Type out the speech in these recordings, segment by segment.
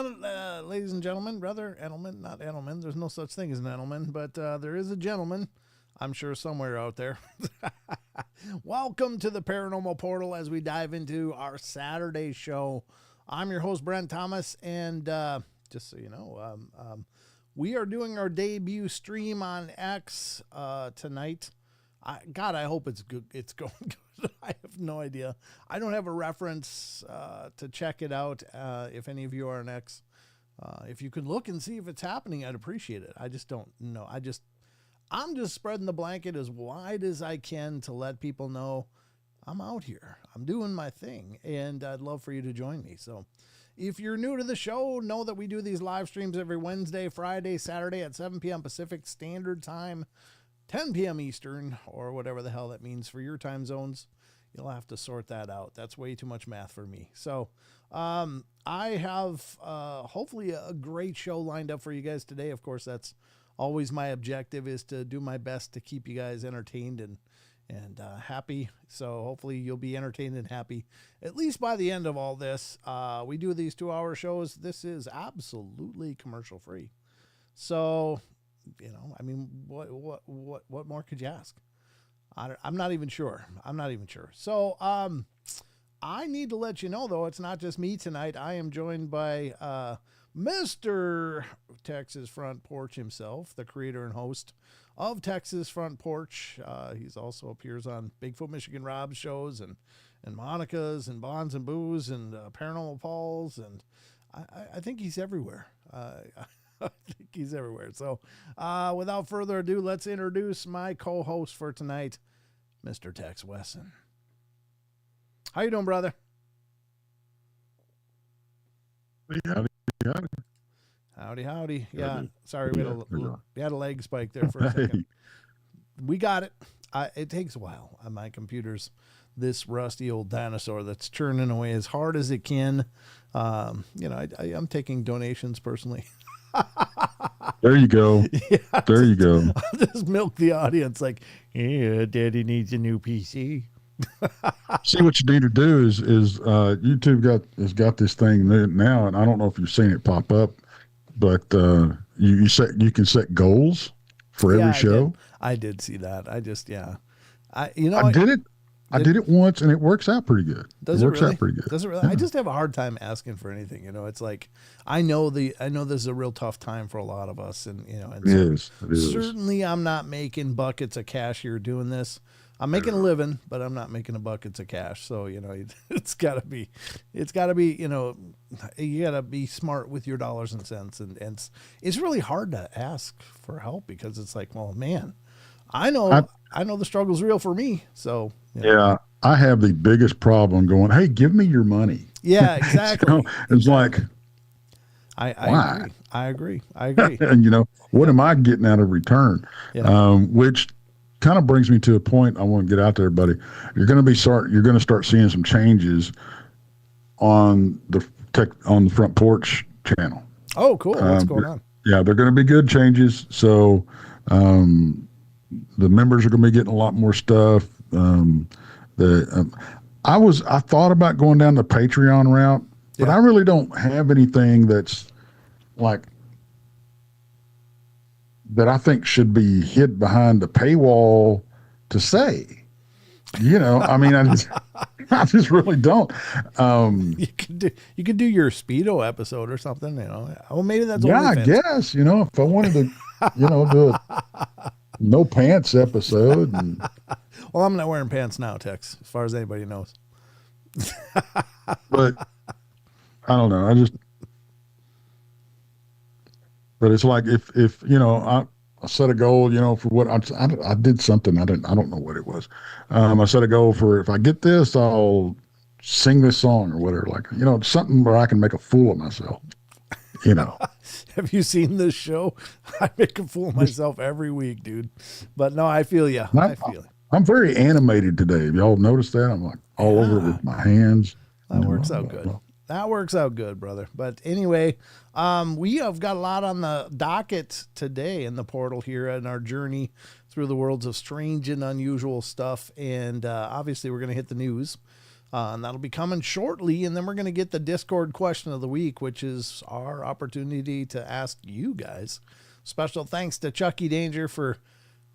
ladies and gentlemen, brother, Edelman, not Edelman. There's no such thing as an Edelman, but there is a gentleman, I'm sure, somewhere out there. Welcome to the Paranormal Portal as we dive into our Saturday show. I'm your host, Brent Thomas, and just so you know, we are doing our debut stream on X tonight. I hope it's good. It's going good. I have no idea. I don't have a reference to check it out. If any of you are on X, if you could look and see if it's happening, I'd appreciate it. I just don't know. I'm just spreading the blanket as wide as I can to let people know I'm out here. I'm doing my thing, and I'd love for you to join me. So if you're new to the show, know that we do these live streams every Wednesday, Friday, Saturday at 7 p.m. Pacific Standard Time, 10 p.m. Eastern, or whatever the hell that means for your time zones. You'll have to sort that out. That's way too much math for me. So I have hopefully a great show lined up for you guys today. Of course, that's always my objective, is to do my best to keep you guys entertained and happy. So hopefully you'll be entertained and happy, at least by the end of all this. We do these 2-hour shows. This is absolutely commercial free. So, you know, I mean, what more could you ask? I'm not even sure. So, I need to let you know, though, it's not just me tonight. I am joined by, Mr. Texas Front Porch himself, the creator and host of Texas Front Porch. He's also appears on Bigfoot Michigan Rob's shows and Monica's and Bonds and Booze and Paranormal Pauls. And I think he's everywhere. I think he's everywhere. So without further ado, let's introduce my co-host for tonight, Mr. Tex Wesson. How you doing, brother? Howdy. Yeah, sorry, we had a leg spike there for a second. We got it. It takes a while. My computer's this rusty old dinosaur that's churning away as hard as it can. You know, I'm taking donations personally. There you go. Yeah, there you go. I'll just milk the audience like, yeah, Daddy needs a new PC. See, what you need to do is YouTube has got this thing now, and I don't know if you've seen it pop up, but you can set goals for every show. I did see that. I did it once, and it works out pretty good. Does it really? Yeah. I just have a hard time asking for anything. You know, it's like I know this is a real tough time for a lot of us, and you know, and it is. Certainly I'm not making buckets of cash here doing this. I'm making a living, but I'm not making a buckets of cash. So, you know, it's gotta be, you know, you gotta be smart with your dollars and cents. And it's really hard to ask for help because it's like, well, man, I know the struggle's real for me. So, you know. Yeah, I have the biggest problem going, hey, give me your money. Yeah, exactly. So it's like, I agree. And you know, what am I getting out of return? Yeah. Which kind of brings me to a point I want to get out there, buddy. You're going to start seeing some changes on the Front Porch channel. Oh, cool. What's going on? Yeah, they're going to be good changes. So, the members are going to be getting a lot more stuff. I thought about going down the Patreon route, but I really don't have anything that's like that I think should be hid behind the paywall to say, you know, I mean, I just really don't. You could do your Speedo episode or something, you know. Well, maybe that's I guess, you know, if I wanted to, you know, do a no pants episode. Well, I'm not wearing pants now, Tex, as far as anybody knows. But I don't know. But it's like if you know, I set a goal, you know, for what I did something. I don't know what it was. I set a goal for, if I get this, I'll sing this song or whatever. Like, you know, something where I can make a fool of myself. You know. Have you seen this show? I make a fool of myself every week, dude. But no, I feel you. I'm very animated today. Have y'all noticed that? I'm like all over with my hands. That works out good. That works out good, brother. But anyway, we have got a lot on the docket today in the portal here in our journey through the worlds of strange and unusual stuff. And obviously, we're going to hit the news. And that'll be coming shortly. And then we're going to get the Discord question of the week, which is our opportunity to ask you guys. Special thanks to Chucky Danger for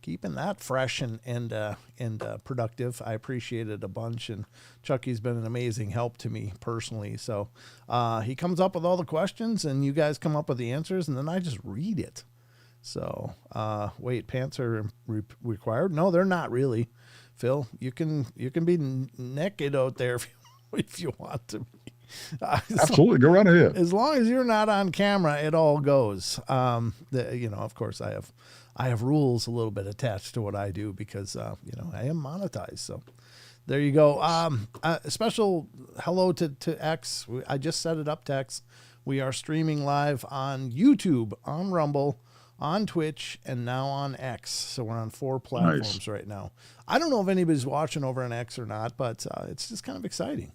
keeping that fresh and productive. I appreciate it a bunch. And Chucky's been an amazing help to me personally. So he comes up with all the questions and you guys come up with the answers and then I just read it. So wait, pants are required? No, they're not really. Phil, you can be naked out there if you want to be. Absolutely, go right ahead. As long as you're not on camera, it all goes. Of course, I have rules a little bit attached to what I do because I am monetized. So there you go. A special hello to X. I just set it up to X. We are streaming live on YouTube, on Rumble, on Twitch, and now on X. So we're on 4 platforms right now. I don't know if anybody's watching over on X or not, but it's just kind of exciting.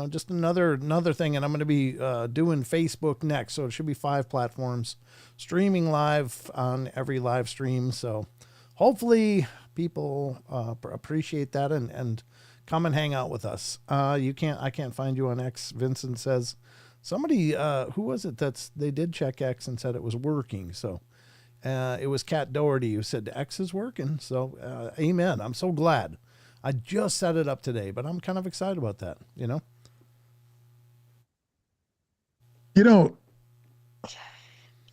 Just another thing, and I'm going to be doing Facebook next, so it should be 5 platforms, streaming live on every live stream. So hopefully people appreciate that and come and hang out with us. I can't find you on X. Vincent says somebody who was it they did check X and said it was working. So it was Kat Doherty who said X is working. So amen. I'm so glad. I just set it up today, but I'm kind of excited about that,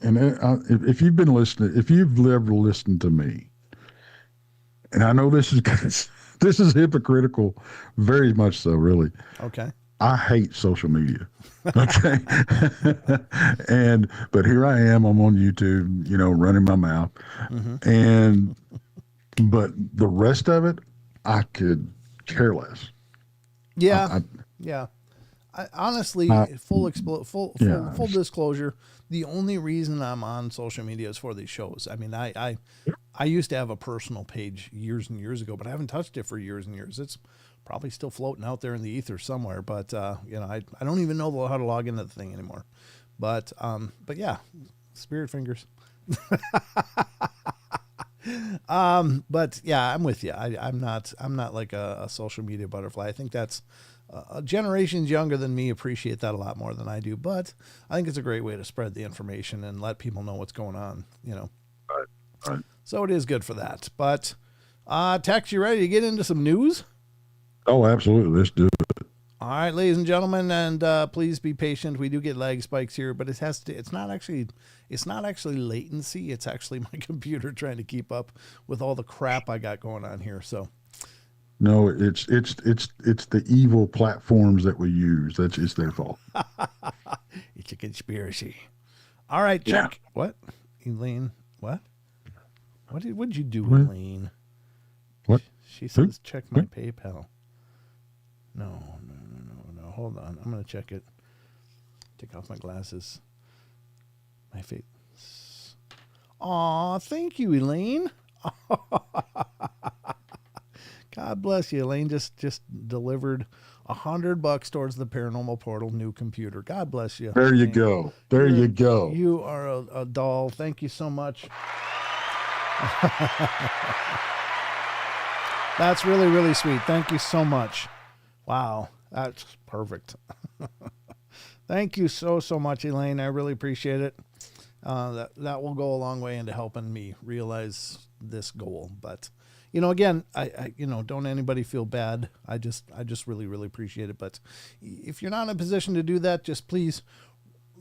And if you've been listening, if you've ever listened to me, and I know this is hypocritical, very much so, really. Okay. I hate social media. Okay. But here I am, I'm on YouTube, running my mouth. Mm-hmm. But the rest of it, I could care less. Yeah. I honestly, full disclosure, the only reason I'm on social media is for these shows. I mean, I used to have a personal page years and years ago, but I haven't touched it for years and years. It's probably still floating out there in the ether somewhere, but I don't even know how to log into the thing anymore. But yeah, spirit fingers. But yeah, I'm with you. I'm not like a social media butterfly. I think that's generations younger than me appreciate that a lot more than I do, but I think it's a great way to spread the information and let people know what's going on, Right. So it is good for that. But Tex, you ready to get into some news? Oh, absolutely. Let's do it. All right, ladies and gentlemen, and please be patient. We do get lag spikes here, but it's not actually latency. It's actually my computer trying to keep up with all the crap I got going on here. So no, it's the evil platforms that we use. It's their fault. It's a conspiracy. All right, check. Yeah. What? Elaine, what? What'd you do, what? Elaine? What? She says check my PayPal. No. Hold on. I'm going to check it. Take off my glasses. My face. Aw, thank you, Elaine. God bless you, Elaine. Just delivered $100 towards the Paranormal Portal new computer. God bless you. There you go. You go. You are a doll. Thank you so much. That's really, really sweet. Thank you so much. Wow. That's perfect. Thank you so much, Elaine. I really appreciate it. That will go a long way into helping me realize this goal. But, again, I don't anybody feel bad. I just really, really appreciate it. But if you're not in a position to do that, just please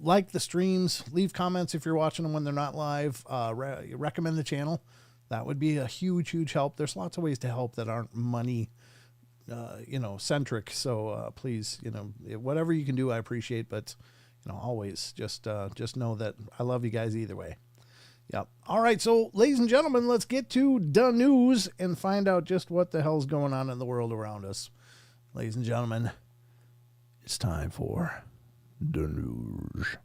like the streams, leave comments if you're watching them when they're not live, recommend the channel. That would be a huge, huge help. There's lots of ways to help that aren't money centric. So please, whatever you can do, I appreciate. But always just know that I love you guys either way. Yep. All right. So, ladies and gentlemen, let's get to the news and find out just what the hell's going on in the world around us. Ladies and gentlemen, it's time for the news.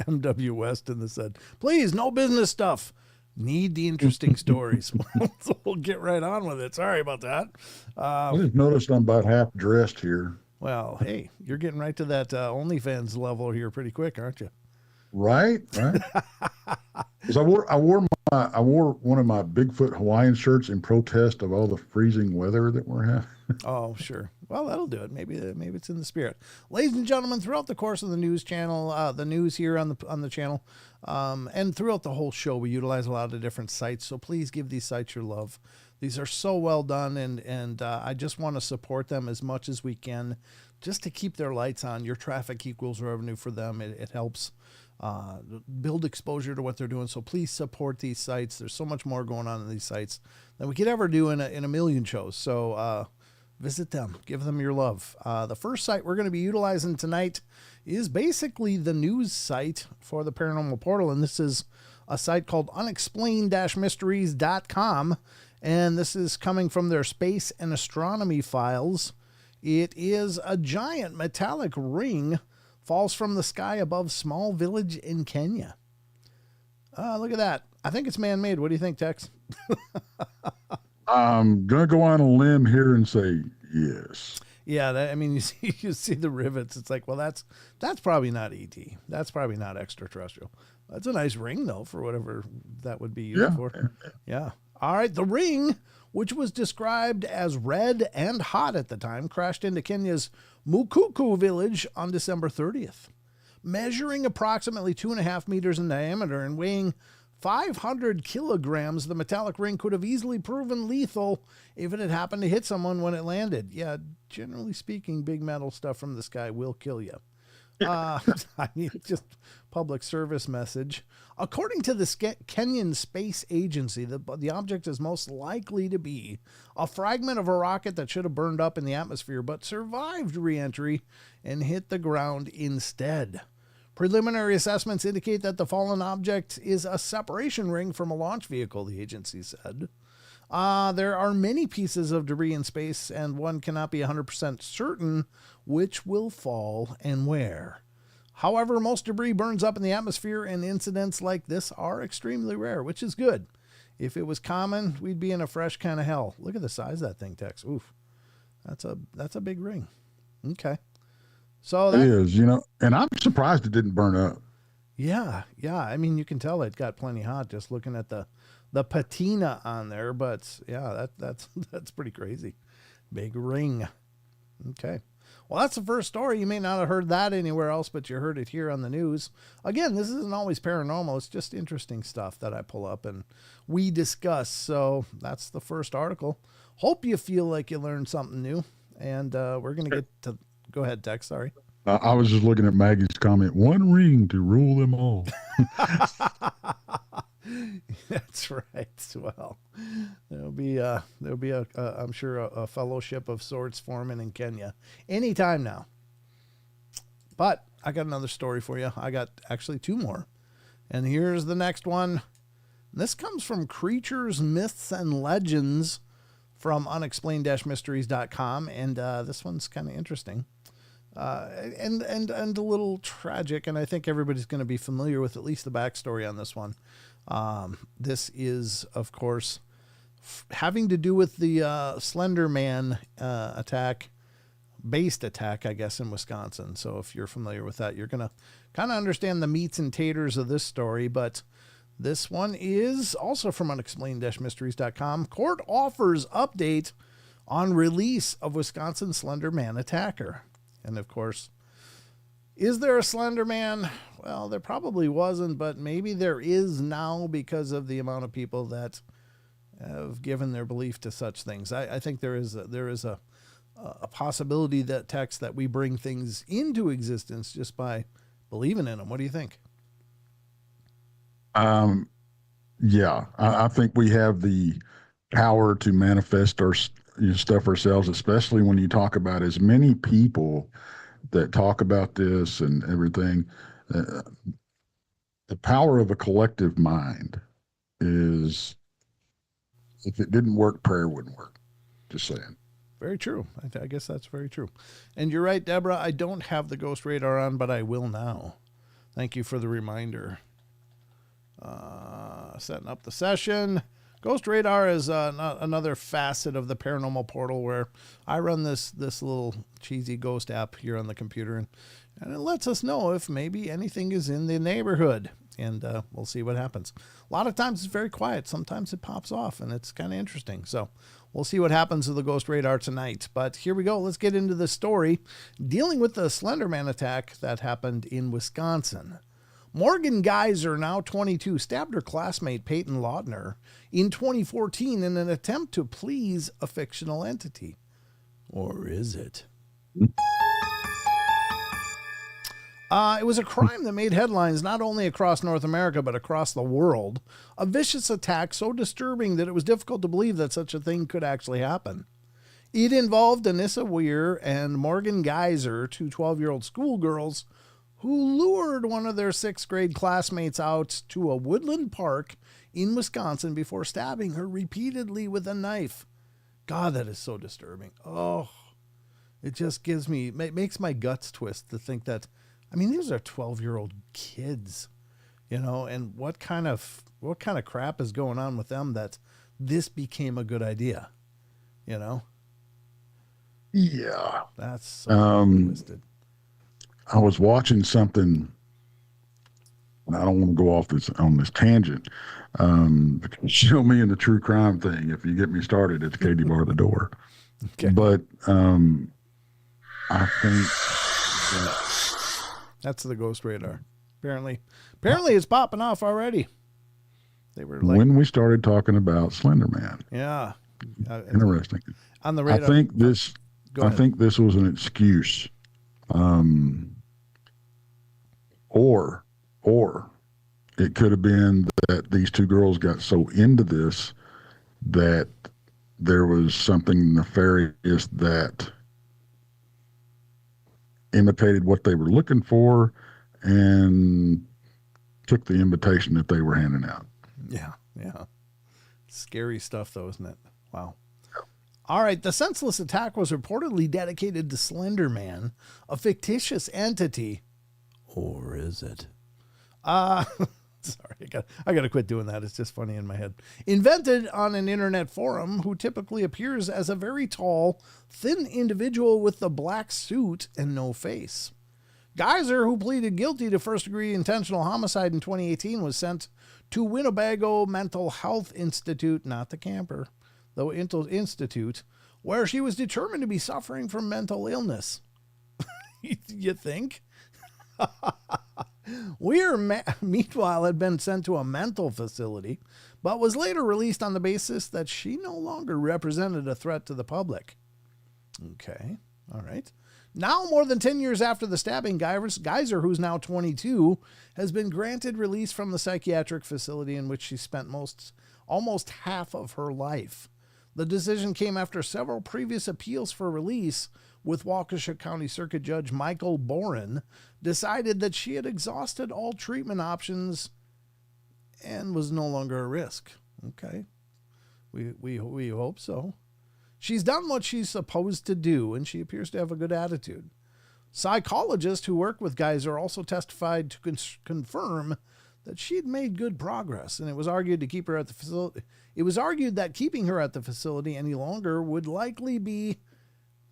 MW Weston said, please, no business stuff. Need the interesting stories. So we'll get right on with it. Sorry about that. I just noticed I'm about half dressed here. Well, hey, you're getting right to that OnlyFans level here pretty quick, aren't you? Right, right. Because I wore one of my Bigfoot Hawaiian shirts in protest of all the freezing weather that we're having. Oh, sure. Well, that'll do it. Maybe it's in the spirit. Ladies and gentlemen, throughout the course of the news channel, the news here on the channel, and throughout the whole show, we utilize a lot of different sites. So please give these sites your love. These are so well done, and I just want to support them as much as we can, just to keep their lights on. Your traffic equals revenue for them. It helps build exposure to what they're doing. So please support these sites. There's so much more going on in these sites than we could ever do in a million shows. So visit them, give them your love. The first site we're going to be utilizing tonight is basically the news site for the Paranormal Portal. And this is a site called unexplained-mysteries.com. And this is coming from their space and astronomy files. It is a giant metallic ring falls from the sky above small village in Kenya. Look at that. I think it's man-made. What do you think, Tex? I'm going to go on a limb here and say yes. Yeah, I mean, you see the rivets. It's like, well, that's probably not ET. That's probably not extraterrestrial. That's a nice ring, though, for whatever that would be used for. Yeah. All right. The ring, which was described as red and hot at the time, crashed into Kenya's Mukuku village on December 30th. Measuring approximately 2.5 meters in diameter and weighing 500 kilograms, the metallic ring could have easily proven lethal if it had happened to hit someone when it landed. Yeah, generally speaking, big metal stuff from the sky will kill you. I mean, just public service message. According to the Kenyan Space Agency, the object is most likely to be a fragment of a rocket that should have burned up in the atmosphere but survived re-entry and hit the ground instead. Preliminary assessments indicate that the fallen object is a separation ring from a launch vehicle, the agency said. There are many pieces of debris in space, and one cannot be 100% certain which will fall and where. However, most debris burns up in the atmosphere, and incidents like this are extremely rare, which is good. If it was common, we'd be in a fresh kind of hell. Look at the size of that thing, Tex. Oof. That's a big ring. Okay. So it is, and I'm surprised it didn't burn up. Yeah. I mean, you can tell it got plenty hot just looking at the patina on there, but yeah, that's pretty crazy. Big ring. Okay. Well, that's the first story. You may not have heard that anywhere else, but you heard it here on the news. Again, this isn't always paranormal. It's just interesting stuff that I pull up and we discuss. So that's the first article. Hope you feel like you learned something new. And we're going to get to... Go ahead, Tex. Sorry. I was just looking at Maggie's comment. One ring to rule them all. That's right. Well, there'll be I'm sure a fellowship of sorts forming in Kenya anytime now. But I got another story for you. I got actually two more. And here's the next one. This comes from Creatures, Myths, and Legends from unexplained-mysteries.com. And this one's kind of interesting. And a little tragic, and I think everybody's going to be familiar with at least the backstory on this one. This is, of course, having to do with the Slender Man based attack, I guess, in Wisconsin. So if you're familiar with that, you're going to kind of understand the meats and taters of this story. But this one is also from unexplained-mysteries.com. Court offers update on release of Wisconsin Slender Man attacker. And of course, is there a Slender Man? Well, there probably wasn't, but maybe there is now because of the amount of people that have given their belief to such things. I think there is a possibility that Tex, that we bring things into existence just by believing in them. What do you think? Yeah, I think we have the power to manifest our stuff ourselves, especially when you talk about as many people that talk about this and everything. The power of a collective mind is, if it didn't work, prayer wouldn't work. Just saying. Very true. I guess that's very true. And you're right, Deborah. I don't have the ghost radar on, but I will now. Thank you for the reminder. Setting up the session. Ghost radar is another facet of the Paranormal Portal where I run this little cheesy ghost app here on the computer, and it lets us know if maybe anything is in the neighborhood. And we'll see what happens. A lot of times it's very quiet. Sometimes it pops off, and it's kind of interesting. So we'll see what happens with the ghost radar tonight. But here we go. Let's get into the story dealing with the Slender Man attack that happened in Wisconsin. Morgan Geyser, now 22, stabbed her classmate Peyton Lautner in 2014 in an attempt to please a fictional entity. Or is it? It was a crime that made headlines not only across North America, but across the world. A vicious attack so disturbing that it was difficult to believe that such a thing could actually happen. It involved Anissa Weir and Morgan Geyser, two 12-year-old schoolgirls, who lured one of their 6th grade classmates out to a woodland park in Wisconsin before stabbing her repeatedly with a knife. God, that is so disturbing. Oh, it just makes my guts twist to think that, I mean, these are 12-year-old kids, and what kind of crap is going on with them that this became a good idea, Yeah. That's so twisted. I was watching something, and I don't want to go off on this tangent. Show me in the true crime thing. If you get me started, it's Katie bar the door. Okay. But I think that's the ghost radar. Apparently it's popping off already. They were when we started talking about Slender Man. Yeah. Interesting. On the radar. I think this was an excuse. Or it could have been that these two girls got so into this that there was something nefarious that imitated what they were looking for and took the invitation that they were handing out. Yeah. Scary stuff, though, isn't it? Wow. All right. The senseless attack was reportedly dedicated to Slender Man, a fictitious entity. Or is it? Sorry, I got to quit doing that. It's just funny in my head. Invented on an internet forum who typically appears as a very tall, thin individual with the black suit and no face. Geyser, who pleaded guilty to first-degree intentional homicide in 2018, was sent to Winnebago Mental Health Institute, not the camper, the Institute, where she was determined to be suffering from mental illness. You think? Weir, meanwhile, had been sent to a mental facility, but was later released on the basis that she no longer represented a threat to the public. Okay, all right. Now, more than 10 years after the stabbing, Geyser, who's now 22, has been granted release from the psychiatric facility in which she spent almost half of her life. The decision came after several previous appeals for release, with Waukesha County Circuit Judge Michael Boren decided that she had exhausted all treatment options and was no longer a risk. Okay. We hope so. She's done what she's supposed to do, and she appears to have a good attitude. Psychologists who work with Geyser also testified to confirm that she'd made good progress, and it was argued to keep her at the facility. It was argued that keeping her at the facility any longer would likely be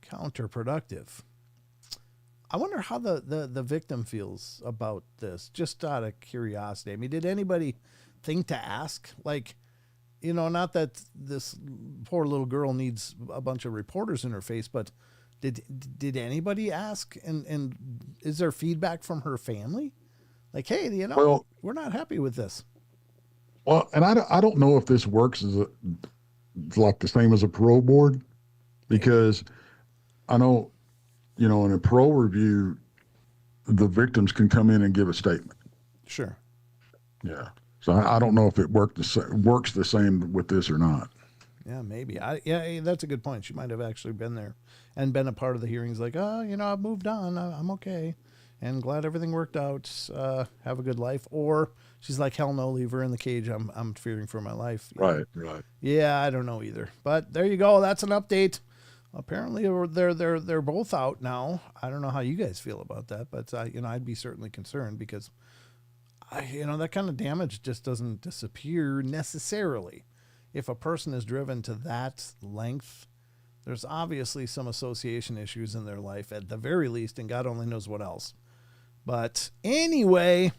counterproductive. I wonder how the victim feels about this, just out of curiosity. I mean, did anybody think to ask? Like, not that this poor little girl needs a bunch of reporters in her face, but did anybody ask? And is there feedback from her family? Like, hey, we're not happy with this. Well, and I don't know if this works as like the same as a parole board, because I know, in a parole review, the victims can come in and give a statement. Sure. Yeah. So I don't know if it works the same with this or not. Yeah, maybe. Yeah, that's a good point. She might have actually been there and been a part of the hearings. Like, I've moved on. I'm okay, and glad everything worked out. Have a good life. Or she's like, hell no, leave her in the cage. I'm fearing for my life. Right. Yeah, I don't know either. But there you go. That's an update Apparently, they're both out now. I don't know how you guys feel about that, but I'd be certainly concerned because that kind of damage just doesn't disappear necessarily. If a person is driven to that length, there's obviously some association issues in their life at the very least, and God only knows what else. But anyway,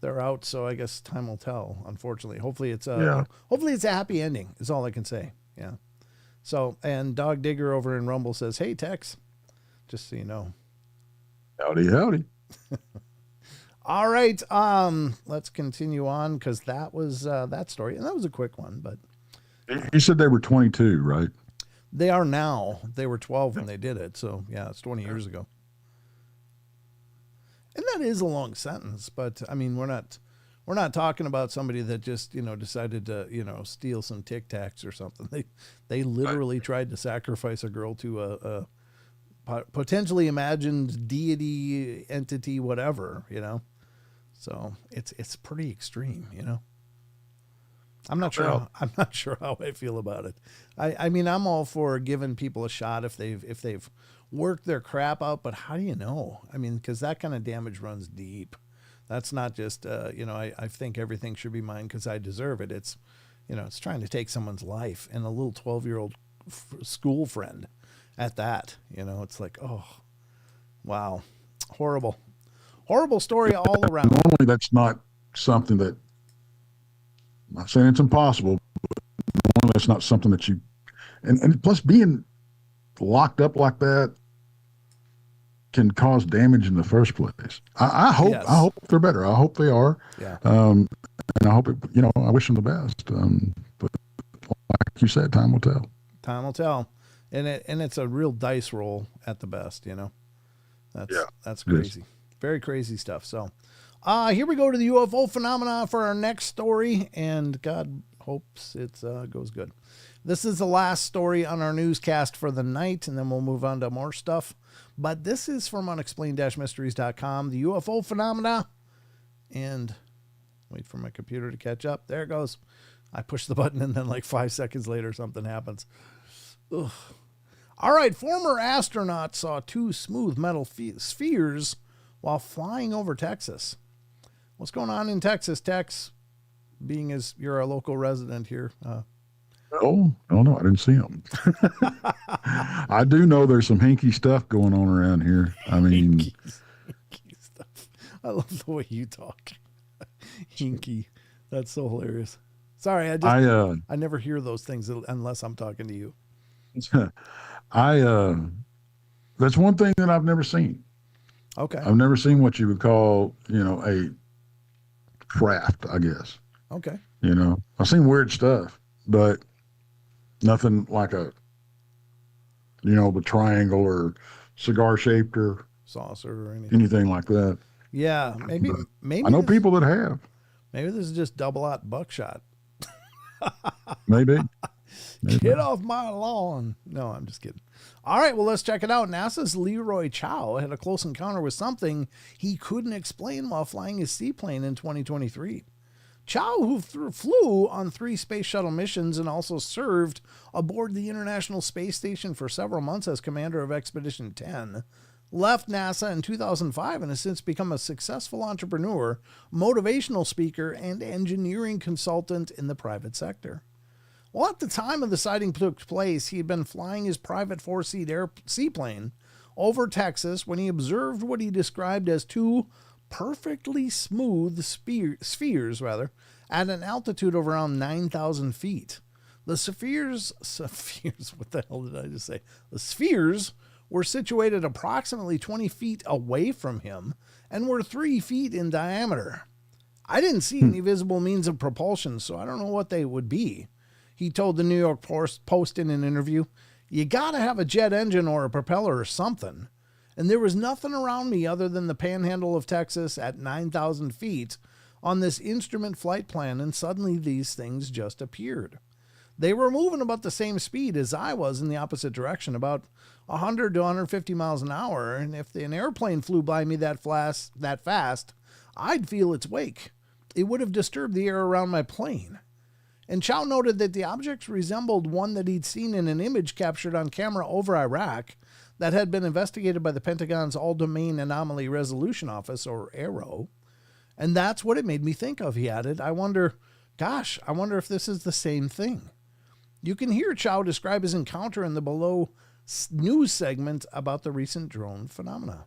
they're out, so I guess time will tell. Unfortunately, hopefully it's a happy ending. Is all I can say. Yeah. So, and Dog Digger over in Rumble says, "Hey Tex, just so you know." Howdy, howdy. All right, let's continue on because that was that story, and that was a quick one. But you said they were 22, right? they are now. They were 12 when they did it, so yeah, it's 20 years ago. And that is a long sentence, but I mean, we're not talking about somebody that just decided to steal some Tic Tacs or something. They literally tried to sacrifice a girl to a potentially imagined deity, entity, whatever. So it's pretty extreme, I'm not sure how I feel about it. I mean, I'm all for giving people a shot if they've worked their crap out, but how do you know? I mean, because that kind of damage runs deep. That's not just I think everything should be mine because I deserve it. It's it's trying to take someone's life, and a little 12-year-old school friend at that. It's like, oh, wow, horrible story all around. Normally, that's not something that. I'm not saying it's impossible, but normally that's not something that you. And plus, being locked up like that can cause damage in the first place. I hope. Yes. I hope they're better. I hope they are. Yeah. And I hope it. I wish them the best. But like you said, time will tell. Time will tell, and it's a real dice roll at the best. That's crazy. Very crazy stuff. So, here we go to the UFO phenomena for our next story, and God hopes it goes good. This is the last story on our newscast for the night, and then we'll move on to more stuff. But this is from unexplained-mysteries.com, the UFO phenomena. And wait for my computer to catch up. There it goes. I push the button, and then like 5 seconds later, something happens. Ugh. All right, former astronaut saw two smooth metal spheres while flying over Texas. What's going on in Texas, Tex? Being as you're a local resident here. No, I didn't see them. I do know there's some hinky stuff going on around here. I mean, hinky stuff. I love the way you talk. Hinky. That's so hilarious. Sorry, I never hear those things unless I'm talking to you. That's one thing that I've never seen. Okay. I've never seen what you would call, a craft, I guess. Okay. I've seen weird stuff, but nothing like the triangle or cigar shaped or saucer or anything like that. Yeah. Maybe I know people that have. Maybe this is just double-aught buckshot. Maybe. Get off my lawn. No, I'm just kidding. All right, well, let's check it out. NASA's Leroy Chow had a close encounter with something he couldn't explain while flying his seaplane in 2023. Chow, who flew on 3 space shuttle missions and also served aboard the International Space Station for several months as commander of Expedition 10, left NASA in 2005 and has since become a successful entrepreneur, motivational speaker, and engineering consultant in the private sector. Well, at the time of the sighting took place, he had been flying his private 4-seat seaplane over Texas when he observed what he described as two perfectly smooth spheres at an altitude of around 9,000 feet. The spheres, what the hell did I just say? The spheres were situated approximately 20 feet away from him and were 3 feet in diameter. I didn't see any visible means of propulsion, so I don't know what they would be. He told the New York Post in an interview, "You gotta have a jet engine or a propeller or something. And there was nothing around me other than the panhandle of Texas at 9,000 feet on this instrument flight plan, and suddenly these things just appeared. They were moving about the same speed as I was in the opposite direction, about 100 to 150 miles an hour, and if an airplane flew by me that fast, I'd feel its wake. It would have disturbed the air around my plane. And Chow noted that the objects resembled one that he'd seen in an image captured on camera over Iraq that had been investigated by the Pentagon's All-Domain Anomaly Resolution Office, or AARO. And that's what it made me think of, he added. I wonder if this is the same thing. You can hear Chow describe his encounter in the below news segment about the recent drone phenomena.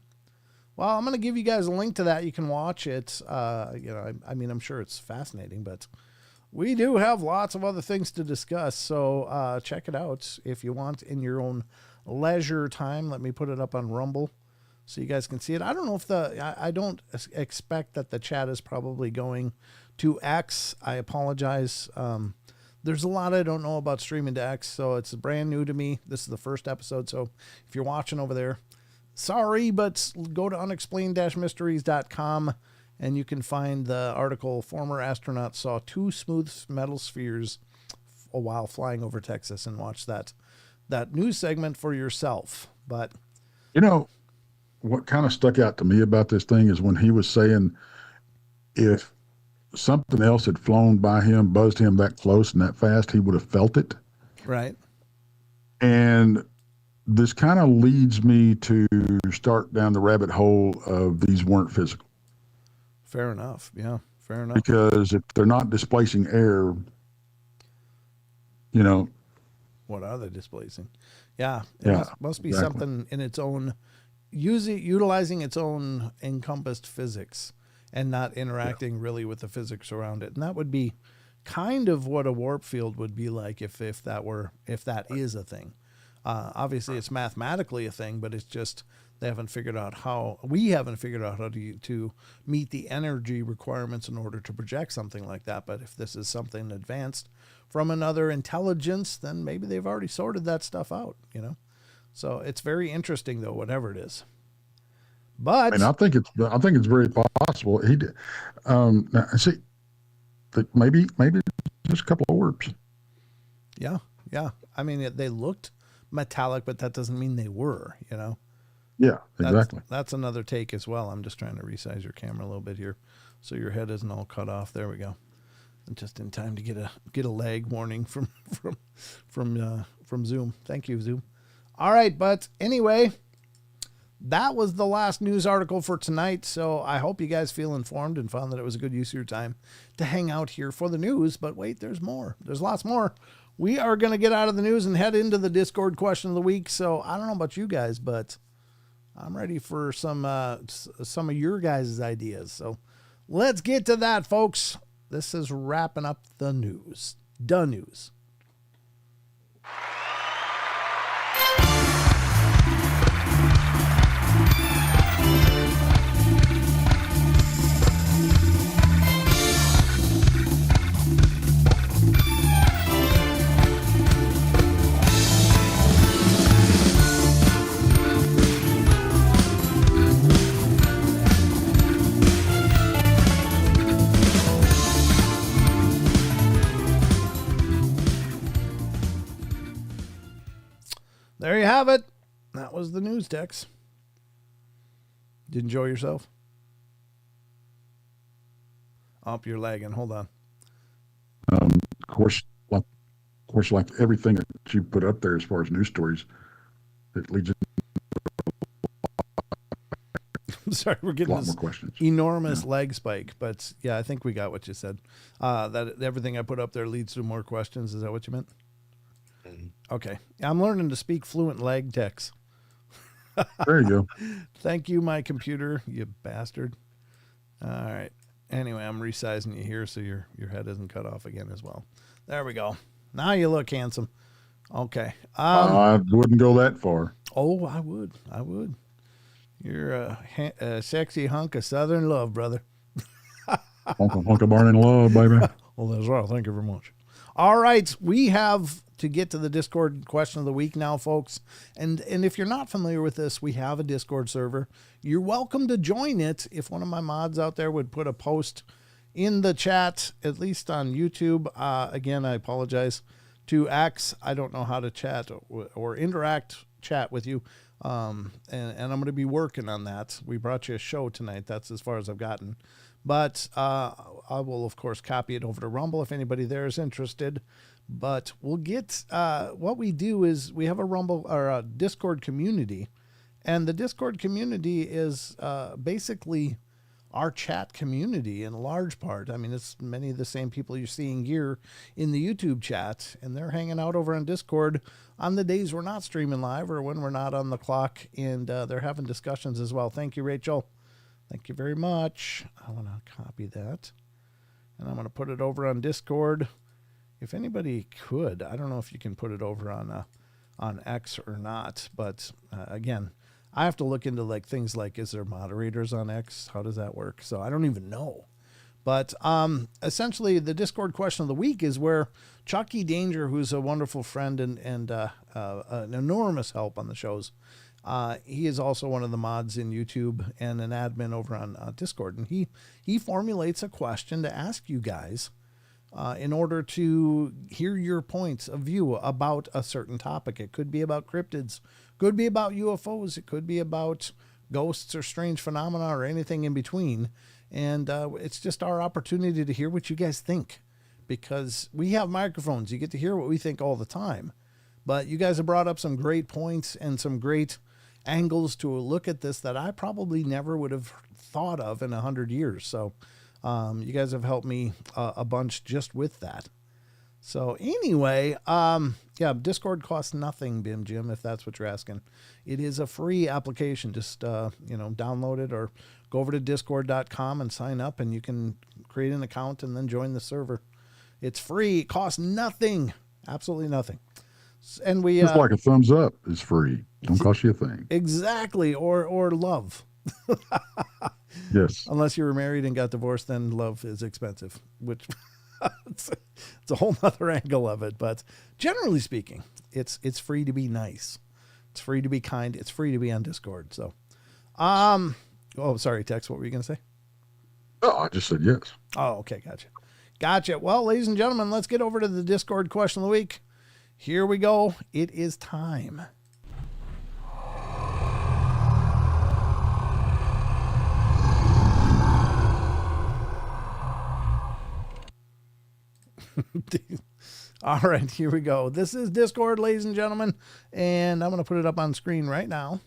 Well, I'm going to give you guys a link to that. You can watch it. I'm sure it's fascinating, but we do have lots of other things to discuss. So check it out if you want in your own leisure time. Let me put it up on Rumble so you guys can see it. I don't know if I don't expect that the chat is probably going to X. I apologize. There's a lot I don't know about streaming to X, so it's brand new to me. This is the first episode, so if you're watching over there, sorry, but go to unexplained-mysteries.com and you can find the article, Former Astronaut Saw 2 Smooth Metal Spheres while flying over Texas, and watch that news segment for yourself. But what kind of stuck out to me about this thing is when he was saying if something else had flown by him, buzzed him that close and that fast, he would have felt it. Right. And this kind of leads me to start down the rabbit hole of these weren't physical. Fair enough. Yeah, fair enough. Because if they're not displacing air, what are they displacing? Yeah. It must be exactly. something in its own, utilizing its own encompassed physics and not interacting really with the physics around it. And that would be kind of what a warp field would be like if that is a thing. Obviously it's mathematically a thing, but it's just, we haven't figured out how to meet the energy requirements in order to project something like that. But if this is something advanced from another intelligence, then maybe they've already sorted that stuff out, So it's very interesting though, whatever it is. But I think it's very possible. He did. Maybe just a couple of orbs. Yeah. I mean, they looked metallic, but that doesn't mean they were. Yeah, exactly. That's another take as well. I'm just trying to resize your camera a little bit here, so your head isn't all cut off. There we go. And just in time to get a lag warning from Zoom. Thank you, Zoom. All right, but anyway. That was the last news article for tonight, so I hope you guys feel informed and found that it was a good use of your time to hang out here for the news. But wait, there's more. There's lots more. We are going to get out of the news and head into the Discord question of the week. So I don't know about you guys, but I'm ready for some of your guys' ideas. So let's get to that, folks. This is wrapping up the news. The news. There you have it. That was the news, Tex. Did you enjoy yourself? Oh, you're lagging. Hold on. Of course, like everything that you put up there as far as news stories, it leads to I'm sorry, we're getting a lot this more questions. enormous lag spike, but yeah, I think we got what you said. That everything I put up there leads to more questions. Is that what you meant? Okay. I'm learning to speak fluent lag text. There you go. Thank you, my computer, you bastard. All right. Anyway, I'm resizing you here so your head isn't cut off again as well. There we go. Now you look handsome. Okay. I wouldn't go that far. Oh, I would. You're a sexy hunk of Southern love, brother. Hunk of barn in love, baby. Well, that's right. Thank you very much. All right. We have to get to the Discord question of the week now, folks. And if you're not familiar with this, we have a Discord server. You're welcome to join it. If one of my mods out there would put a post in the chat, at least on YouTube. Again, I apologize to X. I don't know how to chat or interact chat with you. And I'm going to be working on that. We brought you a show tonight. That's as far as I've gotten. But I will, of course, copy it over to Rumble if anybody there is interested. But we'll get what we do is we have a Rumble or a Discord community. And the Discord community is basically our chat community in large part. I mean, it's many of the same people you're seeing here in the YouTube chat, and they're hanging out over on Discord on the days we're not streaming live or when we're not on the clock, and they're having discussions as well. Thank you, Rachel. Thank you very much. I want to copy that, and I'm going to put it over on Discord. If anybody could, I don't know if you can put it over on X or not, but again, I have to look into like things like, is there moderators on X? How does that work? So I don't even know. But essentially, the Discord question of the week is where Chucky Danger, who's a wonderful friend and an enormous help on the shows, he is also one of the mods in YouTube and an admin over on Discord. And he formulates a question to ask you guys in order to hear your points of view about a certain topic. It could be about cryptids, could be about UFOs, it could be about ghosts or strange phenomena or anything in between. And it's just our opportunity to hear what you guys think, because we have microphones. You get to hear what we think all the time. But you guys have brought up some great points and some great angles to look at this that I probably never would have thought of in 100 years. So you guys have helped me a bunch just with that. So anyway, yeah, Discord costs nothing, Bim Jim, if that's what you're asking. It is a free application. Just, download it or go over to discord.com and sign up, and you can create an account and then join the server. It's free. It costs nothing. Absolutely nothing. And we just like a thumbs up is free. Don't cost you a thing. Exactly. Or love. Yes. Unless you were married and got divorced, then love is expensive, which it's a whole nother angle of it. But generally speaking, it's free to be nice. It's free to be kind. It's free to be on Discord. So, oh, sorry, Tex, what were you going to say? Oh, I just said yes. Oh, okay. Gotcha. Well, ladies and gentlemen, let's get over to the Discord question of the week. Here we go. It is time. All right, here we go. This is Discord, ladies and gentlemen, and I'm going to put it up on screen right now.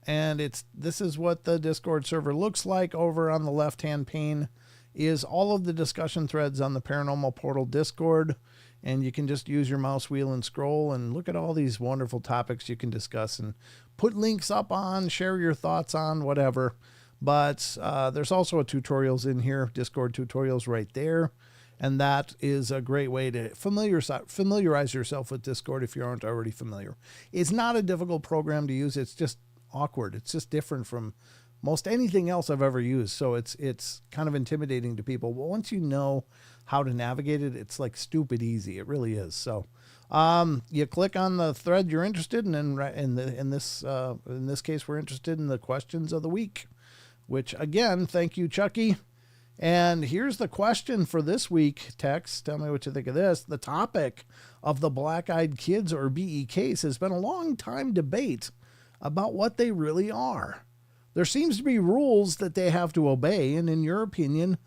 And this is what the Discord server looks like. Over on the left-hand pane is all of the discussion threads on the Paranormal Portal Discord, and you can just use your mouse wheel and scroll and look at all these wonderful topics you can discuss and put links up on, share your thoughts on, whatever. But there's also a tutorials in here, Discord tutorials right there. And that is a great way to familiarize yourself with Discord if you aren't already familiar. It's not a difficult program to use. It's just awkward. It's just different from most anything else I've ever used. So it's kind of intimidating to people. But once you know how to navigate it, it's like stupid easy. It really is. So you click on the thread you're interested in, and in this case, we're interested in the questions of the week, which again, thank you, Chucky. And here's the question for this week, Tex. Tell me what you think of this. The topic of the black-eyed kids, or BEKs, has been a long time debate about what they really are. There seems to be rules that they have to obey, and in your opinion,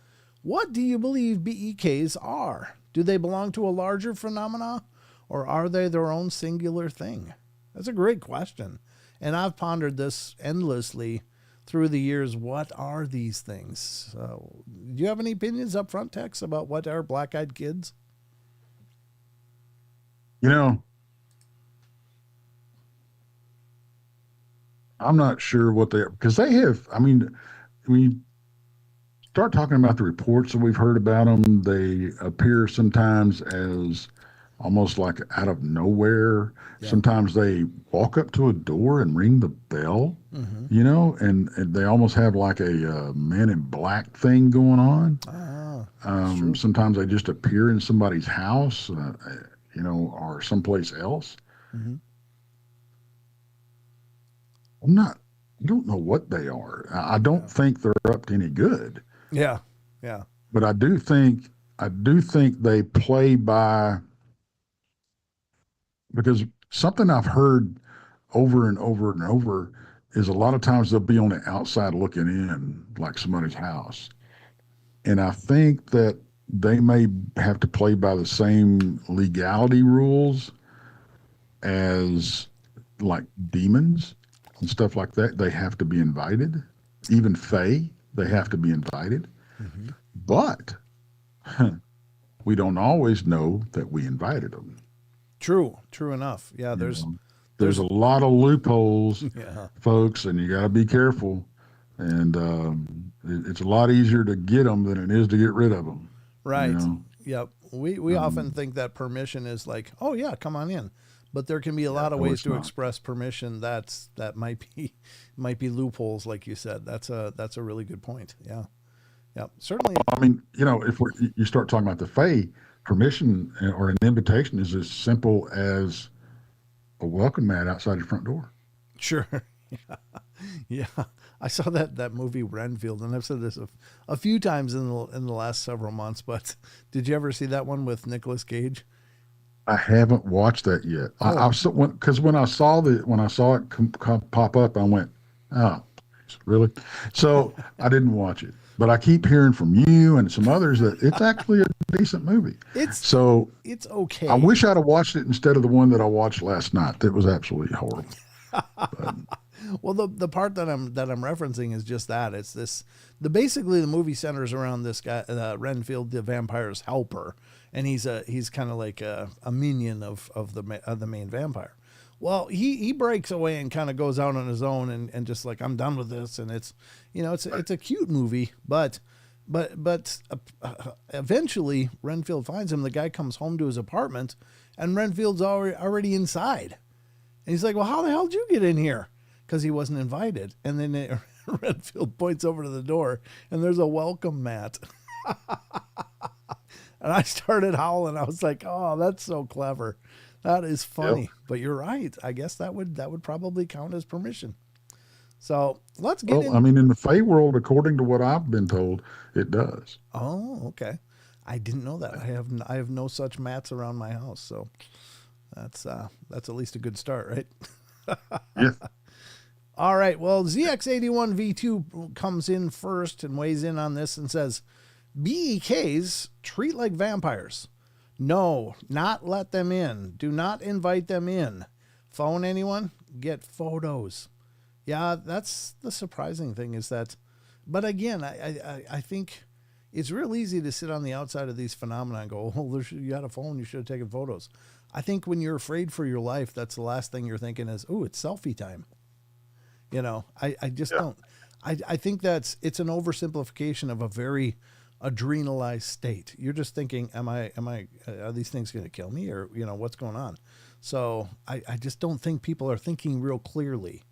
what do you believe BEKs are? Do they belong to a larger phenomena, or are they their own singular thing? That's a great question, and I've pondered this endlessly through the years. What are these things? Do you have any opinions up front, Tex, about what are black-eyed kids? I'm not sure what they are, because they have, when you start talking about the reports that we've heard about them, they appear sometimes as almost like out of nowhere. Yeah. Sometimes they walk up to a door and ring the bell, and they almost have like a Man in Black thing going on. Sometimes they just appear in somebody's house, or someplace else. Mm-hmm. I don't know what they are. I don't think they're up to any good. Yeah. But I do think they play by, because something I've heard over and over and over is a lot of times they'll be on the outside looking in, like somebody's house. And I think that they may have to play by the same legality rules as like demons and stuff like that. They have to be invited. Even Fae, they have to be invited. Mm-hmm. But we don't always know that we invited them. True enough. Yeah, There's a lot of loopholes, yeah. folks, and you got to be careful. And it's a lot easier to get them than it is to get rid of them. Right. You know? Yep. We often think that permission is like, oh yeah, come on in. But there can be a lot of ways to express permission that might be loopholes, like you said. That's a really good point. Yeah. Yep. Certainly. I mean, if you start talking about the Fae, permission or an invitation is as simple as a welcome mat outside your front door. Sure. Yeah. Yeah. I saw that movie Renfield, and I've said this a few times in the last several months. But did you ever see that one with Nicolas Cage? I haven't watched that yet. Oh. Because when I saw it pop up, I went, "Oh, really?" So I didn't watch it. But I keep hearing from you and some others that it's actually a decent movie. It's okay. I wish I'd have watched it instead of the one that I watched last night. That was absolutely horrible. But, well, the part that I'm referencing is just that. It's this. Basically the movie centers around this guy, Renfield, the vampire's helper, and he's kind of like a minion of the main vampire. Well, he breaks away and kind of goes out on his own and just like, I'm done with this. And it's a cute movie, but eventually Renfield finds him. The guy comes home to his apartment and Renfield's already inside. And he's like, well, how the hell did you get in here? Because he wasn't invited. And then Renfield points over to the door and there's a welcome mat. And I started howling. I was like, oh, that's so clever. That is funny. Yep. But you're right. I guess that would probably count as permission. So let's get in. I mean, in the Fae world, according to what I've been told, it does. Oh, okay. I didn't know that. I have no such mats around my house. So that's at least a good start, right? Yeah. All right. Well, ZX81V2 comes in first and weighs in on this and says, BEKs treat like vampires. No, not let them in. Do not invite them in. Phone anyone? Get photos. Yeah, that's the surprising thing is that. But again, I think it's real easy to sit on the outside of these phenomena and go, oh, you had a phone, you should have taken photos. I think when you're afraid for your life, that's the last thing you're thinking is, oh, it's selfie time. I just don't. I think it's an oversimplification of a very adrenalized state. You're just thinking, are these things going to kill me or, what's going on? So I just don't think people are thinking real clearly,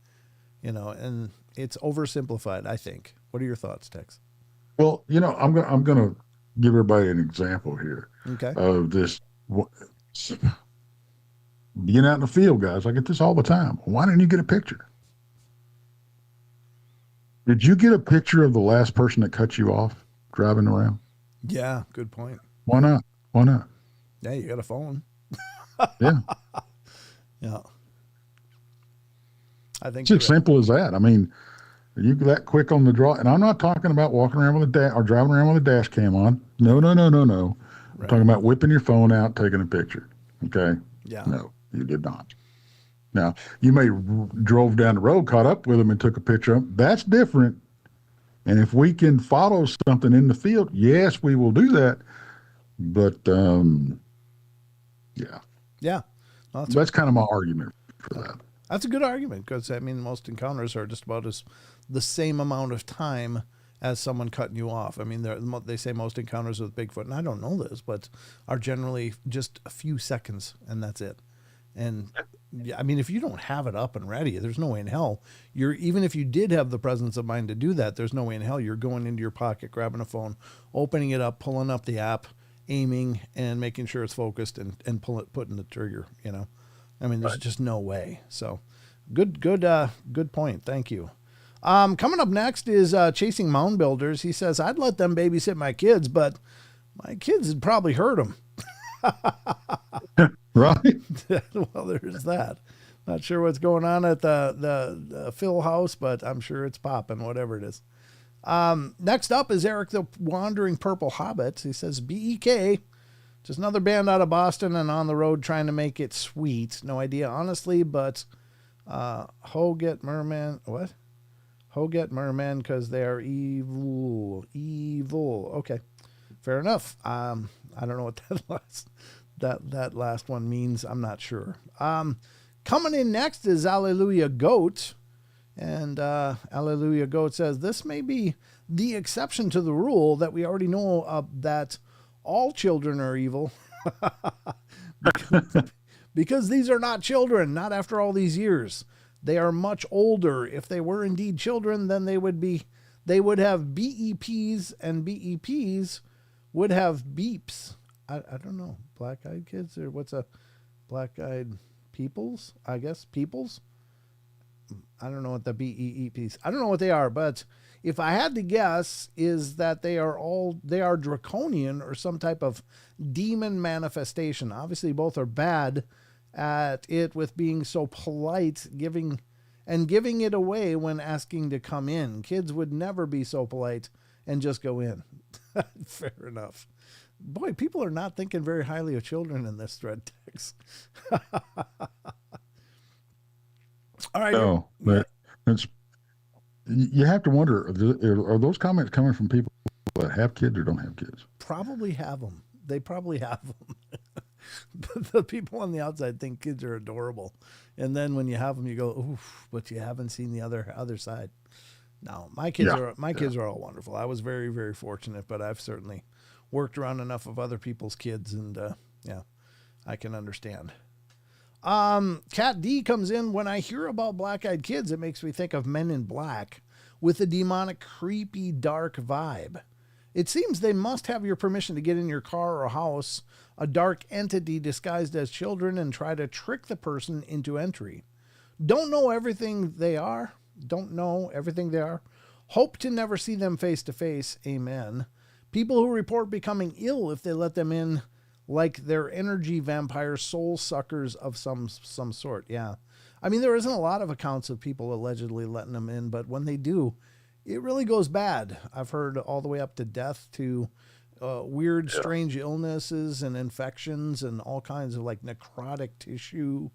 and it's oversimplified, I think. What are your thoughts, Tex? Well, I'm going to give everybody an example here of this. Being out in the field, guys, I get this all the time. Why didn't you get a picture? Did you get a picture of the last person that cut you off driving around? Yeah, good point. Why not? Yeah, you got a phone. Yeah. Yeah. I think it's as simple as that. I mean, you that quick on the draw, and I'm not talking about walking around with or driving around with a dash cam on. No. Right. I'm talking about whipping your phone out, taking a picture. Okay. Yeah. No, you did not. Now, you may drove down the road, caught up with them, and took a picture of them. That's different. And if we can follow something in the field, yes, we will do that. But, yeah. Yeah. Well, that's kind of my argument for that. That's a good argument because, most encounters are just about the same amount of time as someone cutting you off. I mean, they say most encounters with Bigfoot, and I don't know this, but are generally just a few seconds, and that's it. And I mean, if you don't have it up and ready, there's no way in hell even if you did have the presence of mind to do that, there's no way in hell you're going into your pocket, grabbing a phone, opening it up, pulling up the app, aiming and making sure it's focused and putting the trigger, I mean, there's just no way. So good point. Thank you. Coming up next is Chasing Mound Builders. He says, I'd let them babysit my kids, but my kids would probably hurt them. Right. Well, there's that. Not sure what's going on at the Phil house, but I'm sure it's popping, whatever it is. Next up is Eric the Wandering Purple Hobbit. He says, BEK, just another band out of Boston and on the road trying to make it sweet. No idea, honestly, but Ho get merman, what? Ho get mermen because they are evil. Evil. Okay, fair enough. I don't know what that last one means. I'm not sure. Coming in next is Alleluia Goat. And Alleluia Goat says, this may be the exception to the rule that we already know that all children are evil. because these are not children, not after all these years. They are much older. If they were indeed children, then they would have BEPs, and BEPs would have beeps. I don't know. Black-eyed kids, or what's a black-eyed peoples? I guess peoples. I don't know what the BEEPs. I don't know what they are, but if I had to guess, is that they are draconian or some type of demon manifestation. Obviously, both are bad at it with being so polite, giving it away when asking to come in. Kids would never be so polite and just go in. Fair enough. Boy, people are not thinking very highly of children in this thread text. All right. No, but you have to wonder, are those comments coming from people that have kids or don't have kids? Probably have them. They probably have them. But the people on the outside think kids are adorable. And then when you have them, you go, oof, but you haven't seen the other side. No, my kids are all wonderful. I was very, very fortunate, but I've certainly worked around enough of other people's kids, and I can understand. Cat D comes in. When I hear about black-eyed kids, it makes me think of Men in Black with a demonic, creepy, dark vibe. It seems they must have your permission to get in your car or house, a dark entity disguised as children, and try to trick the person into entry. Don't know everything they are. Hope to never see them face to face. Amen. People who report becoming ill if they let them in, like they're energy vampire soul suckers of some sort. Yeah. I mean, there isn't a lot of accounts of people allegedly letting them in, but when they do, it really goes bad. I've heard all the way up to death, to weird, strange illnesses and infections and all kinds of like necrotic tissue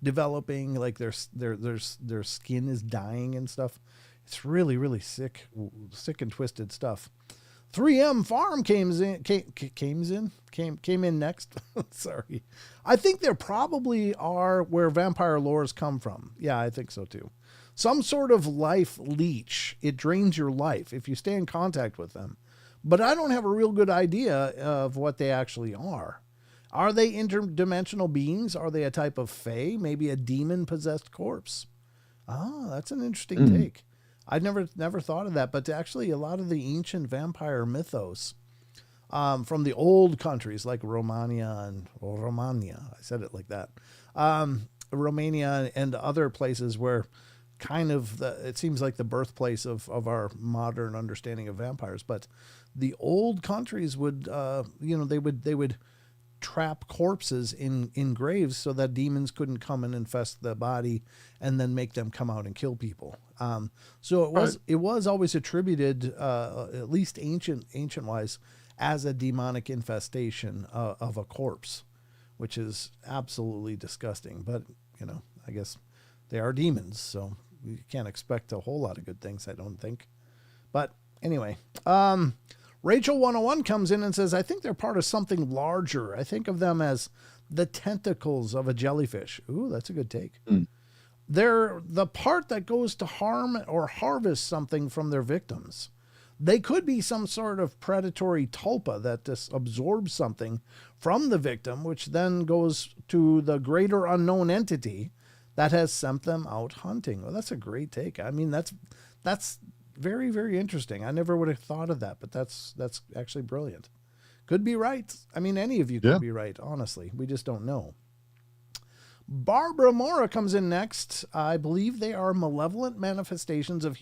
developing, like their skin is dying and stuff. It's really, really sick and twisted stuff. 3M Farm came in next. Sorry. I think there probably are where vampire lores come from. Yeah, I think so too. Some sort of life leech. It drains your life if you stay in contact with them. But I don't have a real good idea of what they actually are. Are they interdimensional beings? Are they a type of fae? Maybe a demon-possessed corpse? Ah, that's an interesting take. I'd never thought of that, but actually a lot of the ancient vampire mythos from the old countries like Romania, I said it like that, Romania and other places where kind of it seems like the birthplace of our modern understanding of vampires. But the old countries would, they would trap corpses in graves so that demons couldn't come and infest the body and then make them come out and kill people. So it was always attributed, at least ancient wise, as a demonic infestation of a corpse, which is absolutely disgusting. But I guess they are demons, so you can't expect a whole lot of good things, I don't think. But anyway, Rachel 101 comes in and says, I think they're part of something larger. I think of them as the tentacles of a jellyfish. Ooh, that's a good take. They're the part that goes to harm or harvest something from their victims. They could be some sort of predatory tulpa that just absorbs something from the victim, which then goes to the greater unknown entity that has sent them out hunting. Well, that's a great take. I mean, that's very, very interesting. I never would have thought of that, but that's actually brilliant. Could be right. I mean, any of you could be right, honestly. We just don't know. Barbara Mora comes in next. I believe they are malevolent manifestations of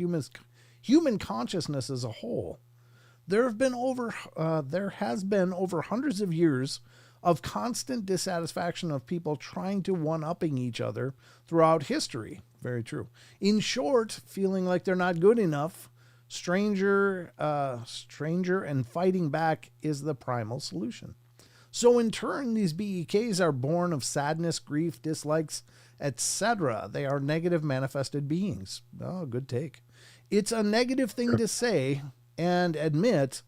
human consciousness as a whole. There has been over hundreds of years of constant dissatisfaction of people trying to one-upping each other throughout history. Very true. In short, feeling like they're not good enough, stranger and fighting back is the primal solution. So in turn, these BEKs are born of sadness, grief, dislikes, etc. They are negative manifested beings. Oh, good take. It's a negative thing to say and admit.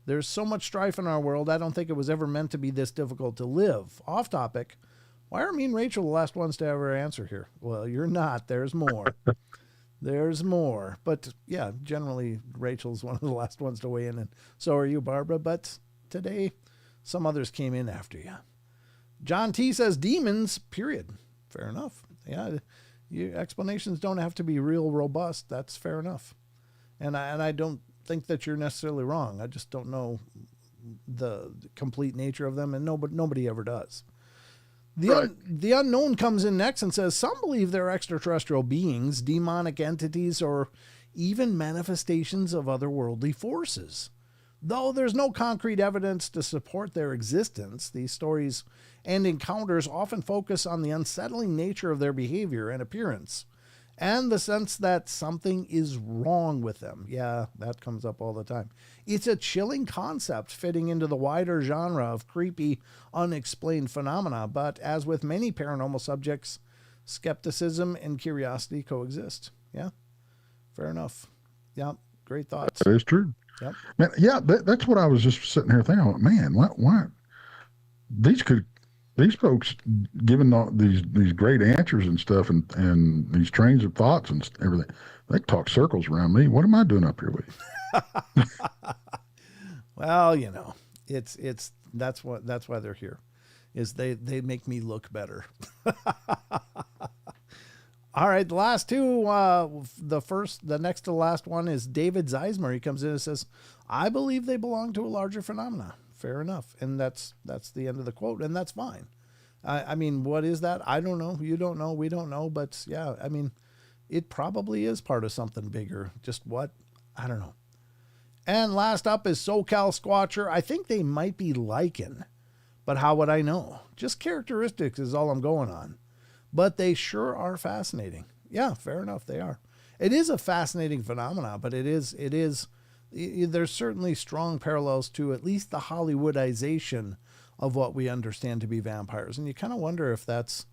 There's so much strife in our world, I don't think it was ever meant to be this difficult to live. Off topic, why are me and Rachel the last ones to ever answer here? Well, you're not. There's more. There's more. But yeah, generally, Rachel's one of the last ones to weigh in, and so are you, Barbara. But today, some others came in after you. John T. says demons, period. Fair enough. Yeah, explanations don't have to be real robust. That's fair enough. And I don't think that you're necessarily wrong. I just don't know the complete nature of them, and nobody ever does. The unknown comes in next and says some believe they're extraterrestrial beings, demonic entities, or even manifestations of otherworldly forces. Though there's no concrete evidence to support their existence, these stories and encounters often focus on the unsettling nature of their behavior and appearance, and the sense that something is wrong with them. Yeah, that comes up all the time. It's a chilling concept fitting into the wider genre of creepy, unexplained phenomena, but as with many paranormal subjects, skepticism and curiosity coexist. Yeah, fair enough. Yeah, great thoughts. That is true. Yep. Man, yeah, that's what I was just sitting here thinking. Man, why these folks given all these great answers and stuff, and these trains of thoughts and everything, they talk circles around me. What am I doing up here with you? Well, it's that's why they're here, is they make me look better. All right, the last two, the next to the last one is David Zeismer. He comes in and says, I believe they belong to a larger phenomena. Fair enough. And that's the end of the quote, and that's fine. I mean, what is that? I don't know. You don't know. We don't know. But yeah, I mean, it probably is part of something bigger. Just what? I don't know. And last up is SoCal Squatcher. I think they might be lichen, but how would I know? Just characteristics is all I'm going on. But they sure are fascinating. Yeah, fair enough. They are. It is a fascinating phenomenon, but there's certainly strong parallels to at least the Hollywoodization of what we understand to be vampires. And you kind of wonder if that's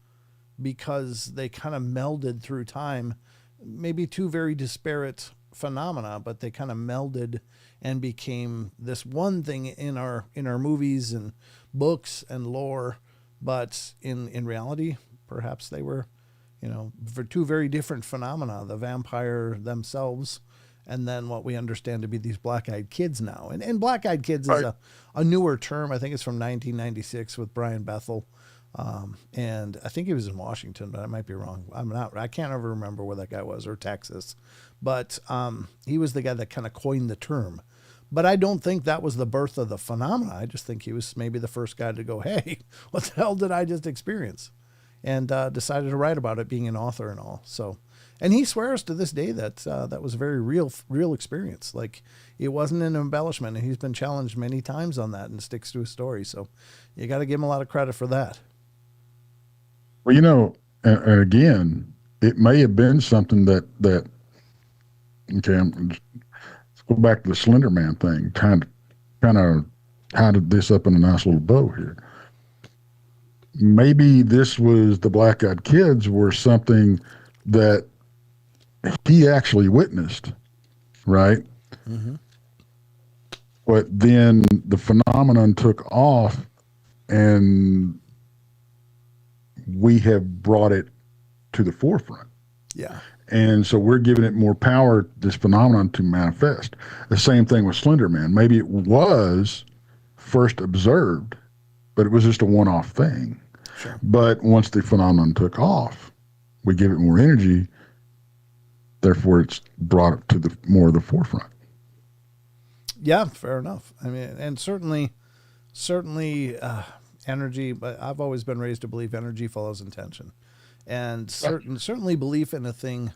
because they kind of melded through time, maybe two very disparate phenomena, but they kind of melded and became this one thing in our movies and books and lore. But in reality, perhaps they were, for two very different phenomena, the vampire themselves, and then what we understand to be these black-eyed kids now. And black-eyed kids is a newer term. I think it's from 1996 with Brian Bethel. And I think he was in Washington, but I might be wrong. I can't ever remember where that guy was, or Texas. But he was the guy that kind of coined the term. But I don't think that was the birth of the phenomena. I just think he was maybe the first guy to go, hey, what the hell did I just experience? And decided to write about it, being an author and all. So, and he swears to this day that that was a very real experience. Like, it wasn't an embellishment, and he's been challenged many times on that and sticks to his story. So you got to give him a lot of credit for that. Well, and again, it may have been something that okay, let's go back to the Slender Man thing. Kind of tied this up in a nice little bow here. Maybe this was the black-eyed kids were something that he actually witnessed, right? Mm-hmm. But then the phenomenon took off, and we have brought it to the forefront. Yeah. And so we're giving it more power, this phenomenon, to manifest. The same thing with Slender Man. Maybe it was first observed, but it was just a one-off thing. Sure. But once the phenomenon took off, we give it more energy. Therefore, it's brought it to more of the forefront. Yeah, fair enough. I mean, and certainly, energy. But I've always been raised to believe energy follows intention, and certainly belief in a thing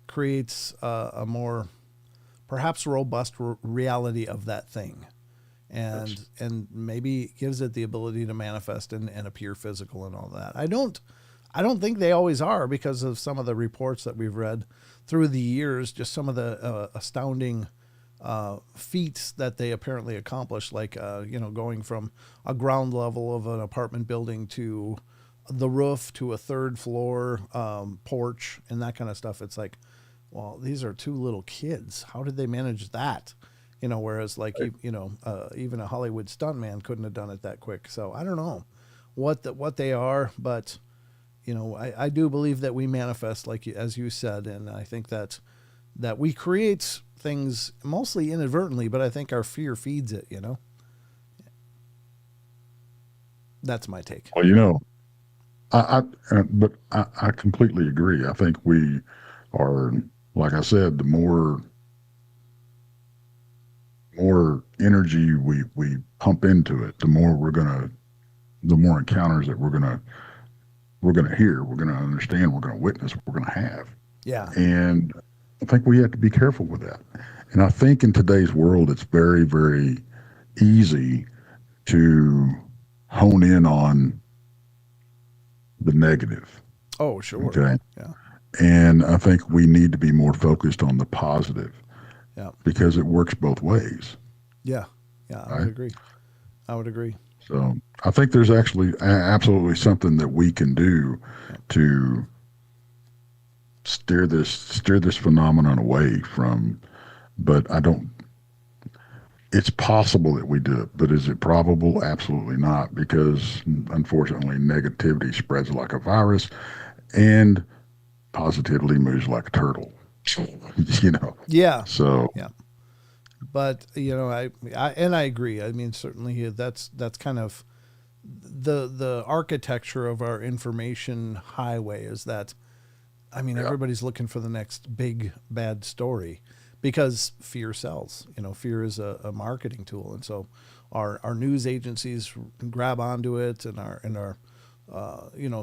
creates a more perhaps robust reality of that thing. and maybe gives it the ability to manifest and appear physical and all that. I don't think they always are, because of some of the reports that we've read through the years, just some of the astounding feats that they apparently accomplished, like, going from a ground level of an apartment building to the roof to a third floor porch and that kind of stuff. It's like, well, these are two little kids. How did they manage that? Whereas like, even a Hollywood stuntman couldn't have done it that quick. So I don't know what they are, but I do believe that we manifest, like, as you said. And I think that we create things mostly inadvertently, but I think our fear feeds it, That's my take. Well, I completely agree. I think we are, like I said, the more energy we pump into it, the more encounters that we're gonna hear, we're gonna understand, we're gonna witness, we're gonna have. Yeah. And I think we have to be careful with that. And I think in today's world, it's very, very easy to hone in on the negative. Oh, sure. Okay. Yeah. And I think we need to be more focused on the positive. Yeah. Because it works both ways. Yeah. Yeah. I would agree. So I think there's actually absolutely something that we can do to steer this phenomenon away from, but it's possible that we do it, but is it probable? Absolutely not, because unfortunately negativity spreads like a virus and positivity moves like a turtle. Yeah. So yeah. But I agree. I mean, certainly that's kind of the architecture of our information highway, is that, I mean, everybody's looking for the next big bad story, because fear sells. Fear is a marketing tool, and so our news agencies grab onto it, and are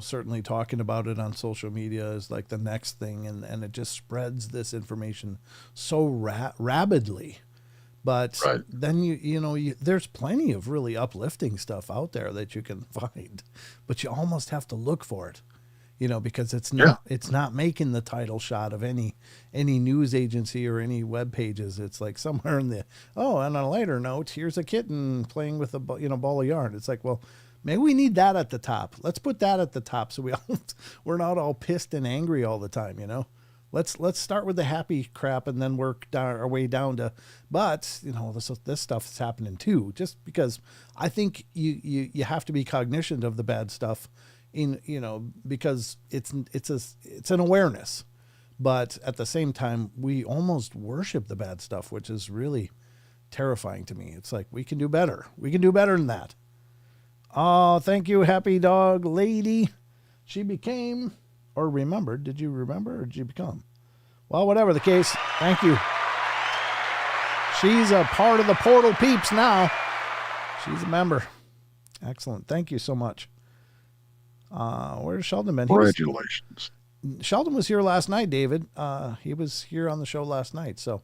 certainly talking about it on social media is like the next thing, and it just spreads this information so rapidly. But then there's plenty of really uplifting stuff out there that you can find, but you almost have to look for it, because it's not making the title shot of any news agency or any web pages. It's like somewhere and on a lighter note, here's a kitten playing with a ball of yarn. It's like, well, maybe we need that at the top. Let's put that at the top, so we're not all pissed and angry all the time. Let's start with the happy crap and then work our way down to, but this stuff is happening too. Just because I think you have to be cognizant of the bad stuff, because it's an awareness, but at the same time we almost worship the bad stuff, which is really terrifying to me. It's like, we can do better. We can do better than that. Oh, thank you, Happy Dog Lady. She became, or remembered. Did you remember, or did you become? Well, whatever the case, thank you. She's a part of the Portal peeps now. She's a member. Excellent. Thank you so much. Where's Sheldon been? Congratulations. Sheldon was here last night, David. He was here on the show last night. So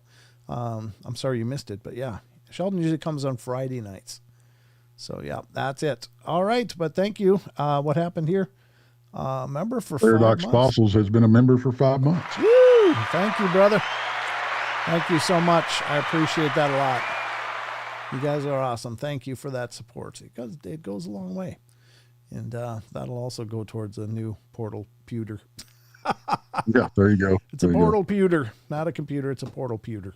I'm sorry you missed it. But yeah, Sheldon usually comes on Friday nights. So yeah, that's it. All right. But thank you. What happened here? Member for Paradox 5 months. Fossils has been a member for 5 months. Woo! Thank you, brother. Thank you so much. I appreciate that a lot. You guys are awesome. Thank you for that support. It goes a long way. And that'll also go towards a new portal pewter. Yeah, there you go. It's a portal pewter, not a computer. It's a portal pewter.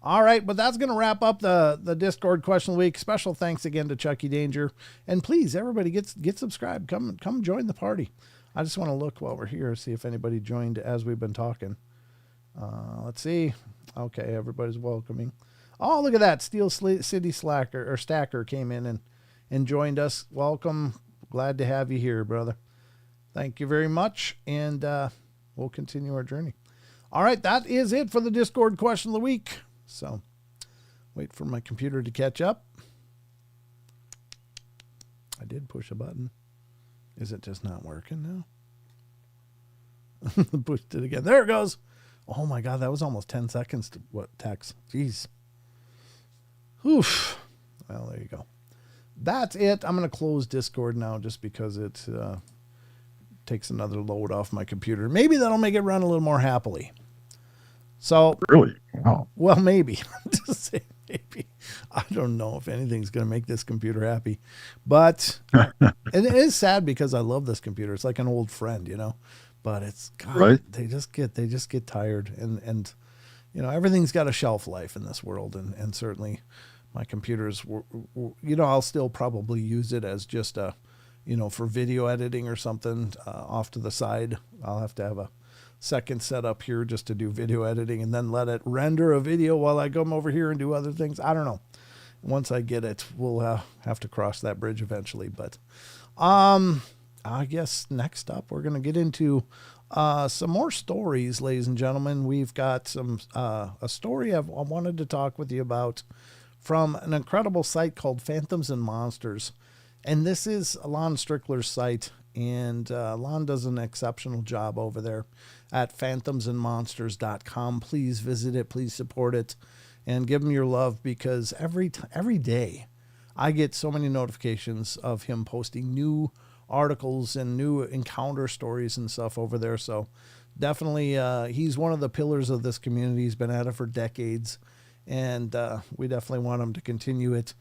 All right, but that's going to wrap up the Discord question of the week. Special thanks again to Chucky Danger. And please, everybody get subscribed. Come join the party. I just want to look while we're here, see if anybody joined as we've been talking. Let's see. Okay, everybody's welcoming. Oh, look at that. Steel City Stacker came in and joined us. Welcome. Glad to have you here, brother. Thank you very much. And we'll continue our journey. All right, that is it for the Discord question of the week. So wait for my computer to catch up. I did push a button. Is it just not working now? Pushed it again. There it goes. Oh my God, that was almost 10 seconds to text. Jeez. Oof. Well, there you go. That's it. I'm going to close Discord now just because it takes another load off my computer. Maybe that'll make it run a little more happily. So Really? Wow. Well, maybe. I'm just saying maybe. I don't know if anything's going to make this computer happy, but it is sad because I love this computer. It's like an old friend, you know. But it's God, right. They just get tired, and you know, everything's got a shelf life in this world, and certainly my computers, you know, I'll still probably use it as just a, you know, for video editing or something off to the side. I'll have to have a second setup here just to do video editing and then let it render a video while I come over here and do other things. I don't know. Once I get it, we'll have to cross that bridge eventually. But I guess next up we're going to get into some more stories, ladies and gentlemen. We've got some a story I wanted to talk with you about from an incredible site called Phantoms and Monsters. And this is Lon Strickler's site, and Lon does an exceptional job over there at phantomsandmonsters.com. Please visit it, please support it, and give him your love, because every day I get so many notifications of him posting new articles and new encounter stories and stuff over there. So definitely he's one of the pillars of this community. He's been at it for decades, and we definitely want him to continue it.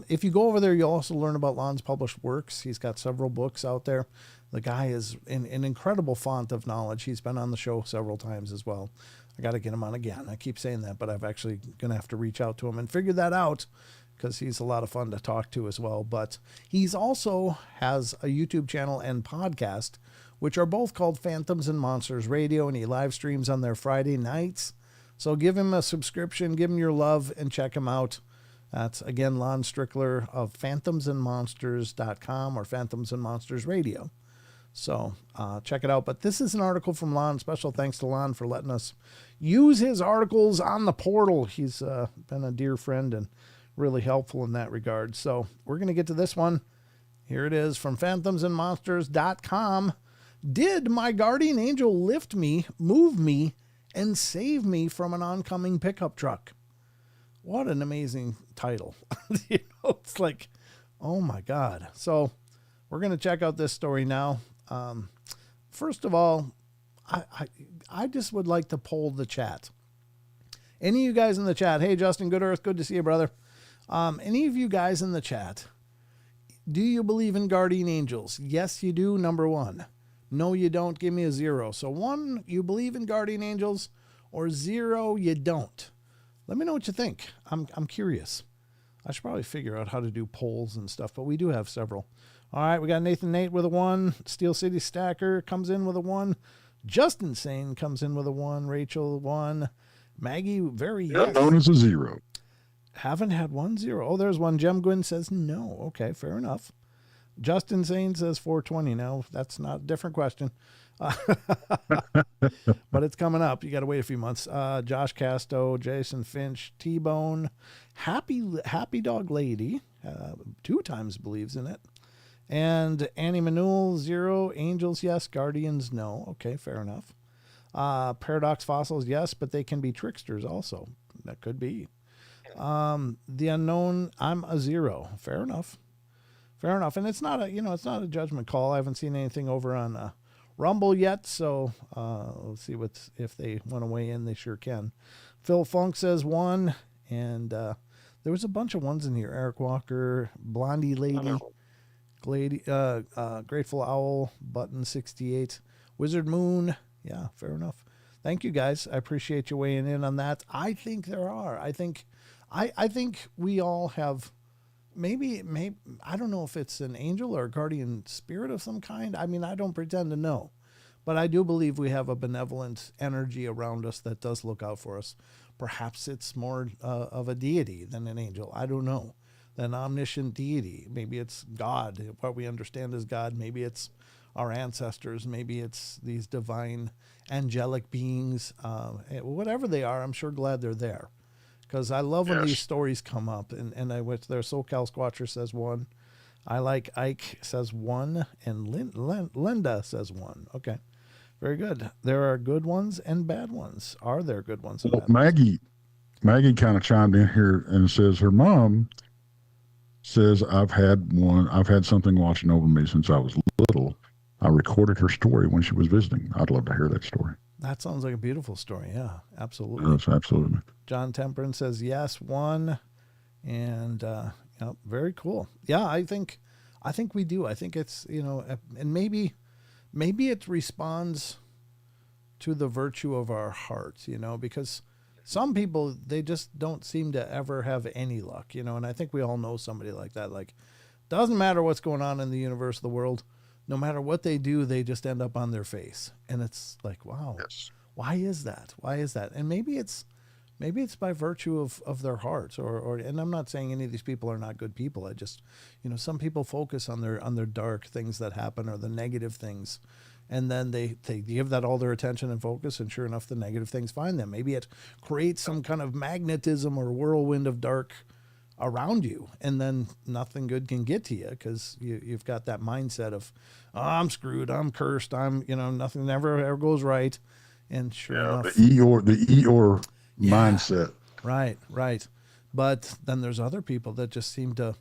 If you go over there, you'll also learn about Lon's published works. He's got several books out there. The guy is an incredible font of knowledge. He's been on the show several times as well. I got to get him on again. I keep saying that, but I'm actually going to have to reach out to him and figure that out, because he's a lot of fun to talk to as well. But he's also has a YouTube channel and podcast, which are both called Phantoms and Monsters Radio, and he live streams on their Friday nights. So give him a subscription, give him your love, and check him out. That's, again, Lon Strickler of phantomsandmonsters.com or Phantoms and Monsters Radio. So check it out. But this is an article from Lon. Special thanks to Lon for letting us use his articles on the portal. He's been a dear friend and really helpful in that regard. So we're going to get to this one. Here it is from phantomsandmonsters.com. Did my guardian angel lift me, move me, and save me from an oncoming pickup truck? What an amazing title. You know, it's like, oh my God. So we're going to check out this story now. First of all, I just would like to poll the chat. Any of you guys in the chat, hey, Justin, good earth, good to see you, brother. Any of you guys in the chat, do you believe in guardian angels? Yes, you do, number one. No, you don't. Give me a 0. So 1, you believe in guardian angels, or 0, you don't. Let me know what you think. I'm curious. I should probably figure out how to do polls and stuff, but we do have several. All right, we got Nathan Nate with a 1. Steel City Stacker comes in with a 1. Justin Sane comes in with a 1. Rachel 1. Maggie, very yes. Known as a 0. Haven't had 1 0. Oh, there's one. Jem Gwynn says no. Okay, fair enough. Justin Sane says 420. No, that's not a different question. But it's coming up. You got to wait a few months. Josh Casto, Jason Finch, T-Bone, Happy Dog Lady, 2 times believes in it. And Annie Manul, 0. Angels, yes. Guardians, no. Okay, fair enough. Paradox Fossils, yes, but they can be tricksters also. That could be. The unknown, I'm a 0. Fair enough. Fair enough. And it's not a judgment call. I haven't seen anything over on Rumble yet, so let's see if they want to weigh in. They sure can. Phil Funk says 1, and there was a bunch of 1s in here. Eric Walker, Blondie Lady, Grateful Owl, Button 68, Wizard Moon. Yeah, fair enough. Thank you guys. I appreciate you weighing in on that. I think there are. I think we all have. Maybe, I don't know if it's an angel or a guardian spirit of some kind. I mean, I don't pretend to know, but I do believe we have a benevolent energy around us that does look out for us. Perhaps it's more of a deity than an angel. I don't know. An omniscient deity. Maybe it's God, what we understand as God. Maybe it's our ancestors. Maybe it's these divine angelic beings. Whatever they are, I'm sure glad they're there. Because I love when these stories come up, and I went there. SoCal Squatcher says 1. I like Ike says 1, and Linda says 1. Okay, very good. There are good ones and bad ones. Are there good ones and bad ones? Maggie kind of chimed in here and says her mom says, I've had something watching over me since I was little. I recorded her story when she was visiting. I'd love to hear that story. That sounds like a beautiful story. Yeah, absolutely. Yes, absolutely. John Temperance says yes, one, and yeah, very cool. Yeah, I think we do. I think it's and maybe it responds to the virtue of our hearts, because some people they just don't seem to ever have any luck, and I think we all know somebody like that. Like, doesn't matter what's going on in the universe, the world, no matter what they do, they just end up on their face. And it's like, wow, Yes. why is that? Why is that? And maybe it's by virtue of their hearts or and I'm not saying any of these people are not good people. I just, some people focus on their dark things that happen or the negative things, and then they give that all their attention and focus, and sure enough the negative things find them. Maybe it creates some kind of magnetism or whirlwind of dark around you, and then nothing good can get to you because you've got that mindset of, oh, I'm screwed, I'm cursed, I'm, nothing ever goes right. And sure Yeah, enough, the Eeyore yeah, mindset. right. But then there's other people that just seem to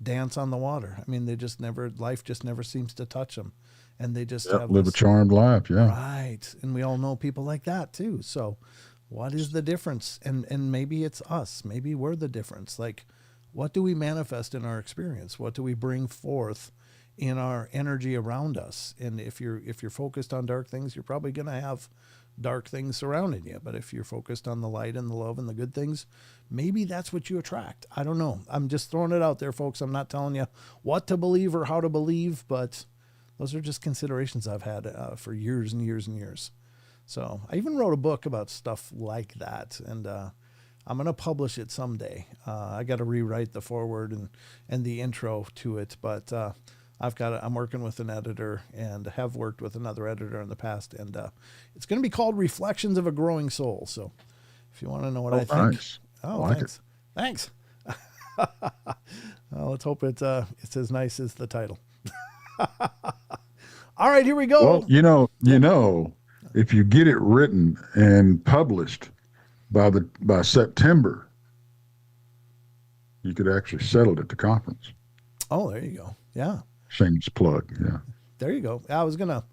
dance on the water. I mean, they just never, life just never seems to touch them. And they just Yep, have live a this, charmed life. Yeah. right. And we all know people like that too. So what is the difference? And maybe it's us. Maybe we're the difference. Like, what do we manifest in our experience? What do we bring forth in our energy around us? And if you're focused on dark things, you're probably going to have dark things surrounding you. But if you're focused on the light and the love and the good things, maybe that's what you attract. I don't know. I'm just throwing it out there, folks. I'm not telling you what to believe or how to believe, but those are just considerations I've had for years and years and years. So I even wrote a book about stuff like that, and I'm going to publish it someday. I got to rewrite the foreword and the intro to it, but I'm working with an editor and have worked with another editor in the past, and it's going to be called Reflections of a Growing Soul. So if you want to know what I think, Nice. I oh, like it. thanks. Well, let's hope it's as nice as the title. All right, here we Well, go. if you get it written and published by September, you could actually settle it at the conference. Oh, there you go. Yeah, Shameless plug. Yeah. there you go. I was gonna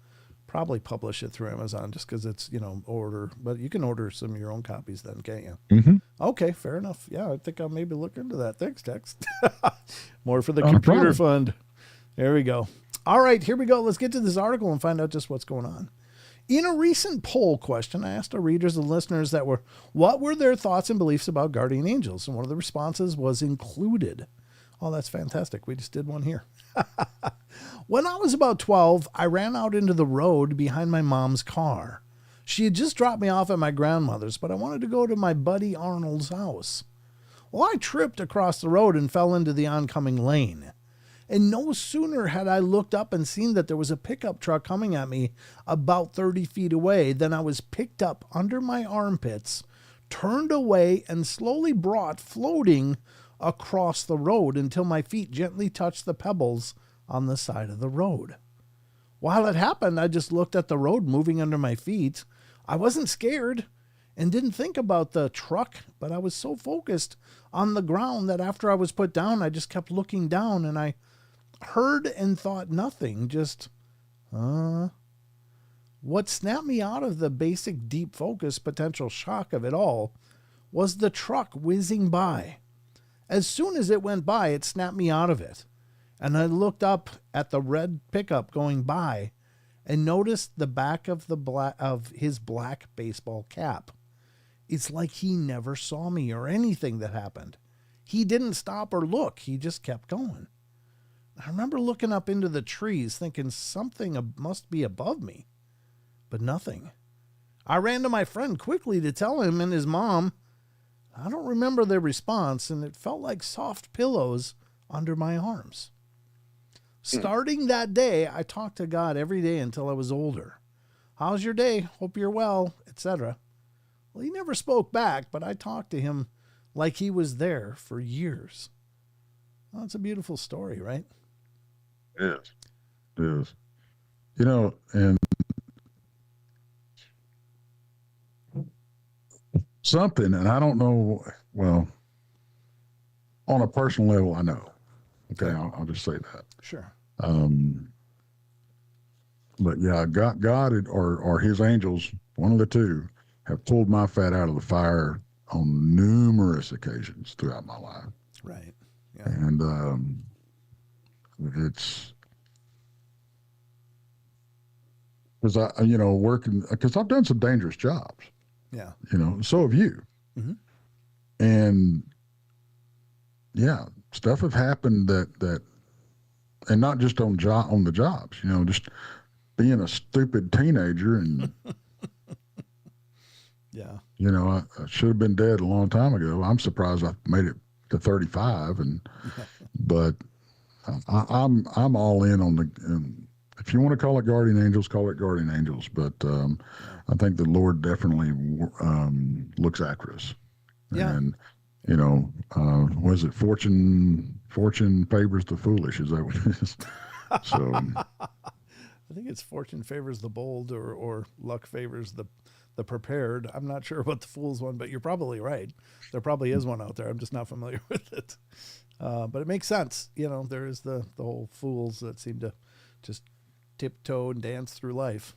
probably publish it through Amazon just because it's order, but you can order some of your own copies then, can't you? Mm-hmm. Okay, fair enough. Yeah, I think I'll maybe look into that. Thanks, Tex. More for the Not a computer problem. fund. There we go. All right, here we go. Let's get to this article and find out just what's going on. In a recent poll question, I asked our readers and listeners what were their thoughts and beliefs about guardian angels, and one of the responses was included. Oh, that's fantastic. We just did one here. When I was about 12, I ran out into the road behind my mom's car. She had just dropped me off at my grandmother's, but I wanted to go to my buddy Arnold's house. Well, I tripped across the road and fell into the oncoming lane. And no sooner had I looked up and seen that there was a pickup truck coming at me about 30 feet away than I was picked up under my armpits, turned away, and slowly brought floating across the road until my feet gently touched the pebbles on the side of the road. While it happened, I just looked at the road moving under my feet. I wasn't scared and didn't think about the truck, but I was so focused on the ground that after I was put down, I just kept looking down, and I heard and thought nothing, just, what snapped me out of the basic deep focus potential shock of it all was the truck whizzing by. As soon as it went by, it snapped me out of it. And I looked up at the red pickup going by and noticed the back of his black baseball cap. It's like he never saw me or anything that happened. He didn't stop or look. He just kept going. I remember looking up into the trees thinking something must be above me, but nothing. I ran to my friend quickly to tell him and his mom. I don't remember their response, and it felt like soft pillows under my arms. Starting that day, I talked to God every day until I was older. How's your day? Hope you're well, etc. Well, he never spoke back, but I talked to him like he was there for years. Well, it's a beautiful story, right? It is. It is. And something, and I don't know, well, on a personal level, I know. Okay, Okay. I'll just say that. Sure. Um, but yeah, or His angels, one of the two, have pulled my fat out of the fire on numerous occasions throughout my life, Right. Yeah. and it's because working because I've done some dangerous jobs, Yeah. so have you, Hmm. and yeah, stuff have happened that and not just on the jobs, just being a stupid teenager and Yeah. I should have been dead a long time ago. I'm surprised I made it to 35, Yeah. but I'm all in on the. If you want to call it guardian angels, call it guardian angels. But Yeah. I think the Lord definitely looks after us, Yeah. and was it fortune favors the foolish? Is that what it is? So I think it's fortune favors the bold, or luck favors the prepared. I'm not sure about the fool's one, but you're probably right. There probably is one out there. I'm just not familiar with it. But it makes sense. There is the whole fools that seem to just tiptoe and dance through life.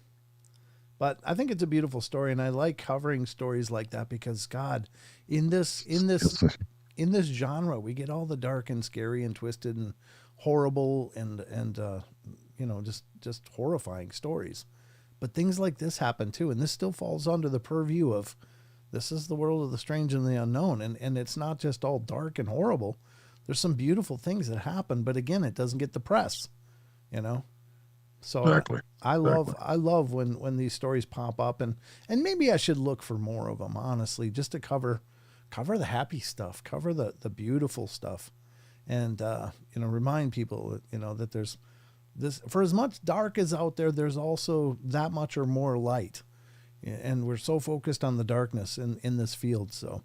But I think it's a beautiful story, and I like covering stories like that because God, in this in this it's, in this genre, we get all the dark and scary and twisted and horrible and just horrifying stories. But things like this happen too, and this still falls under the purview of this is the world of the strange and the unknown, and it's not just all dark and horrible. There's some beautiful things that happen, but again, it doesn't get the press, you know. So exactly. I Exactly. love when these stories pop up, and maybe I should look for more of them, honestly, just to cover the happy stuff, cover the beautiful stuff, and remind people that there's this, for as much dark as out there, there's also that much or more light, and we're so focused on the darkness in this field. So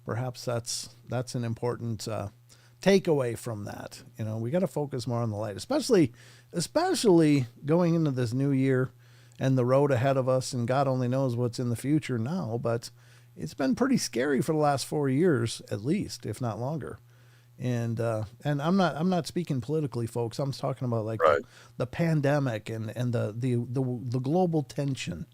perhaps that's an important takeaway from that. We got to focus more on the light, especially going into this new year and the road ahead of us. And God only knows what's in the future now, but it's been pretty scary for the last 4 years, at least, if not longer. And I'm not speaking politically, folks. I'm talking about like Right. the pandemic and the global tension,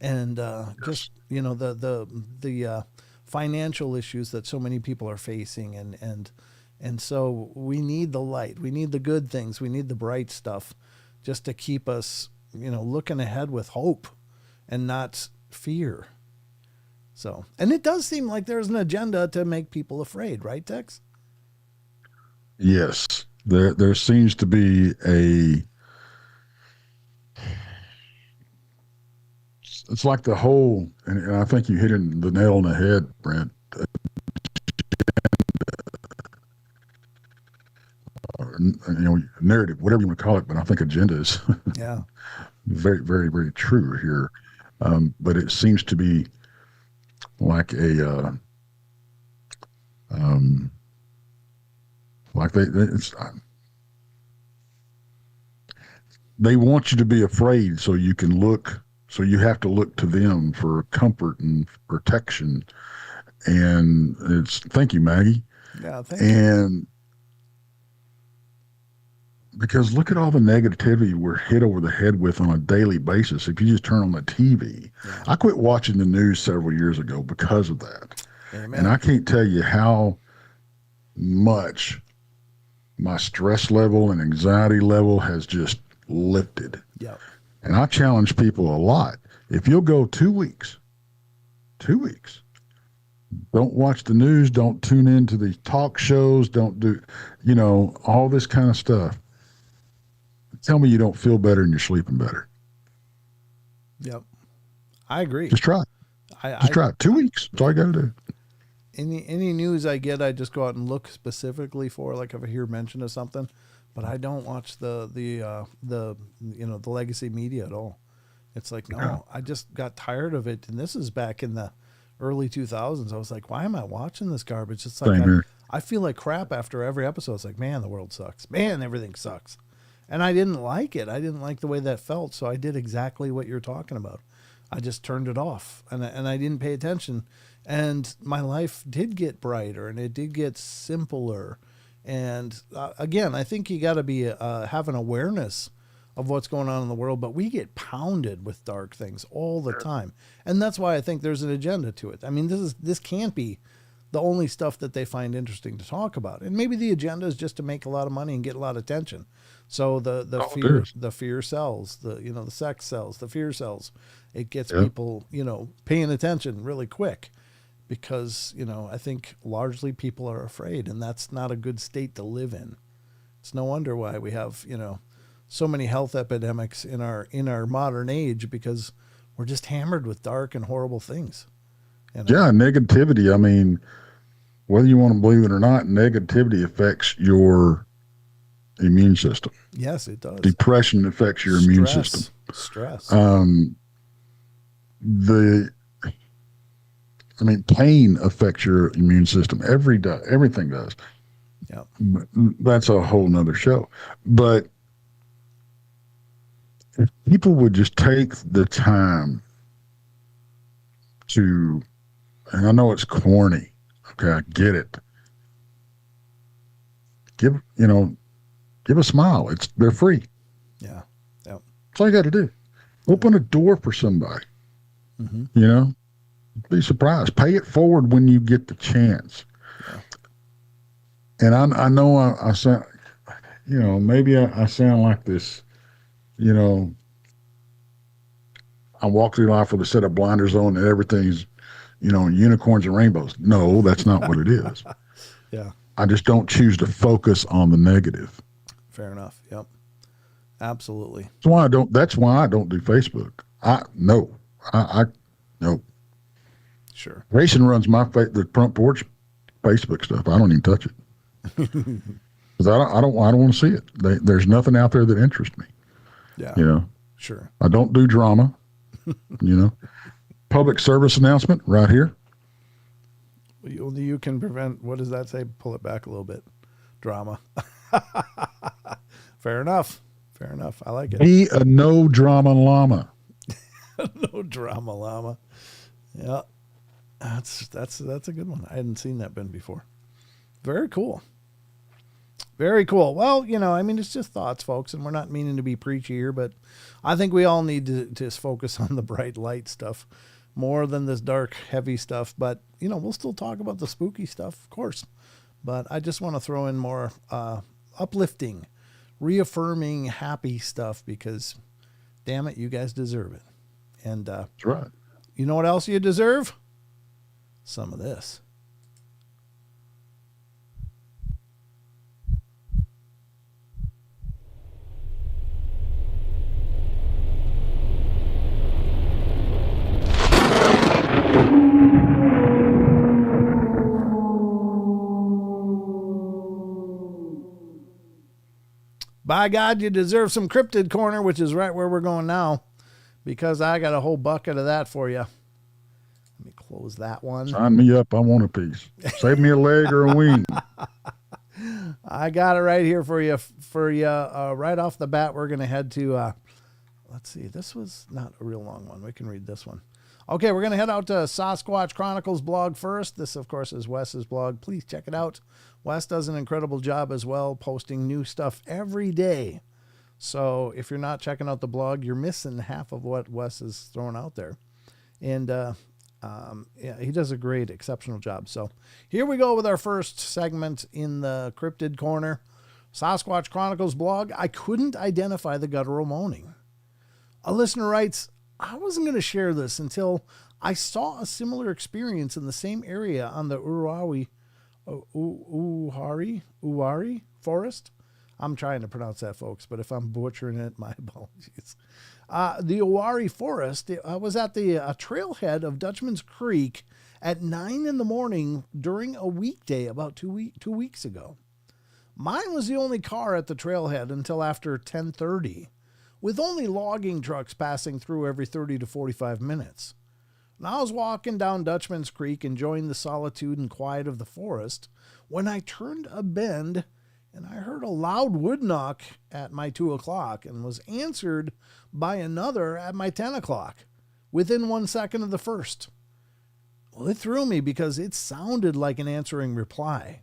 and just Yes. the financial issues that so many people are facing, and so we need the light, we need the good things, we need the bright stuff, just to keep us looking ahead with hope and not fear. So, and it does seem like there's an agenda to make people afraid, right, Tex? Yes. There seems to be a. It's like the whole, and I think you hit the nail on the head, Brent. Narrative, whatever you want to call it, but I think agenda is Yeah. very, very, very true here. But it seems to be like um, like they want you to be afraid, so you can look. So you have to look to them for comfort and protection. And it's thank you, Maggie. Yeah, thank you. And because look at all the negativity we're hit over the head with on a daily basis. If you just turn on the TV, Yeah. I quit watching the news several years ago because of that. And I Amen. can't tell you how much my stress level and anxiety level has just lifted. Yep. And I challenge people a lot. If you'll go 2 weeks, 2 weeks, don't watch the news, don't tune into the talk shows, don't do, all this kind of stuff. Tell me you don't feel better and you're sleeping better. Yep. I agree. Just try it. Just I try it. 2 weeks. That's all you got to do. any news I get, I just go out and look specifically for, like if I hear mention of something, but I don't watch the legacy media at all. It's like, Yeah. no, I just got tired of it, and this is back in the early 2000s. I was like, why am I watching this garbage? It's like Same here. I feel like crap after every episode. It's like, man, the world sucks. Man, everything sucks. And I didn't like it. I didn't like the way that felt. So I did exactly what you're talking about. I just turned it off, and I didn't pay attention. And my life did get brighter, and it did get simpler. And again, I think you got to be have an awareness of what's going on in the world, but we get pounded with dark things all the time. And that's why I think there's an agenda to it. I mean, this can't be the only stuff that they find interesting to talk about. And maybe the agenda is just to make a lot of money and get a lot of attention. So the fear sells, the sex sells, the fear sells. It gets people, paying attention really quick because, I think largely people are afraid, and that's not a good state to live in. It's no wonder why we have, so many health epidemics in our modern age, because we're just hammered with dark and horrible things. Negativity. I mean, whether you want to believe it or not, negativity affects your immune system. Yes, it does. Depression affects your immune system. Stress. Pain affects your immune system. Everything does. Yeah. That's a whole nother show. But if people would just take the time to, and I know it's corny, okay, I get it. Give a smile. They're free. Yeah. Yep. That's all you got to do. Open a door for somebody. Mm-hmm. Be surprised. Pay it forward when you get the chance. Yeah. And I know I sound, maybe I sound like this, I walk through life with a set of blinders on and everything's, unicorns and rainbows. No, that's not what it is. Yeah. I just don't choose to focus on the negative. Fair enough. Yep. Absolutely. That's why I don't do Facebook. No. Sure. Grayson runs the front porch Facebook stuff. I don't even touch it. Because I don't want to see it. There's nothing out there that interests me. Yeah. Sure. I don't do drama. Public service announcement right here. You can prevent, what does that say? Pull it back a little bit. Drama. Fair enough. I like it. Be a no drama llama. No drama llama. Yeah. That's a good one. I hadn't seen that been before. Very cool. Very cool. Well, it's just thoughts, folks, and we're not meaning to be preachy here, but I think we all need to just focus on the bright light stuff more than this dark, heavy stuff. But, we'll still talk about the spooky stuff, of course. But I just want to throw in more uplifting, reaffirming, happy stuff because, damn it, you guys deserve it. And that's right. You know what else you deserve? Some of this. By God, you deserve some Cryptid Corner, which is right where we're going now, because I got a whole bucket of that for you. Let me close that one. Sign me up. I want a piece. Save me a leg or a wing. I got it right here for you. Right off the bat, we're going to head to, let's see, this was not a real long one. We can read this one. Okay, we're going to head out to Sasquatch Chronicles blog first. This, of course, is Wes's blog. Please check it out. Wes does an incredible job as well, posting new stuff every day. So if you're not checking out the blog, you're missing half of what Wes is throwing out there. And he does a great, exceptional job. So here we go with our first segment in the Cryptid Corner. Sasquatch Chronicles blog. I couldn't identify the guttural moaning. A listener writes, I wasn't going to share this until I saw a similar experience in the same area on the Uwari forest. I'm trying to pronounce that, folks, but if I'm butchering it, my apologies. The Uwari forest was at the trailhead of Dutchman's Creek at 9 in the morning during a weekday about two weeks ago. Mine was the only car at the trailhead until after 10:30. with only logging trucks passing through every 30 to 45 minutes. And I was walking down Dutchman's Creek, enjoying the solitude and quiet of the forest, when I turned a bend and I heard a loud wood knock at my 2 o'clock and was answered by another at my 10 o'clock, within 1 second of the first. Well, it threw me because it sounded like an answering reply.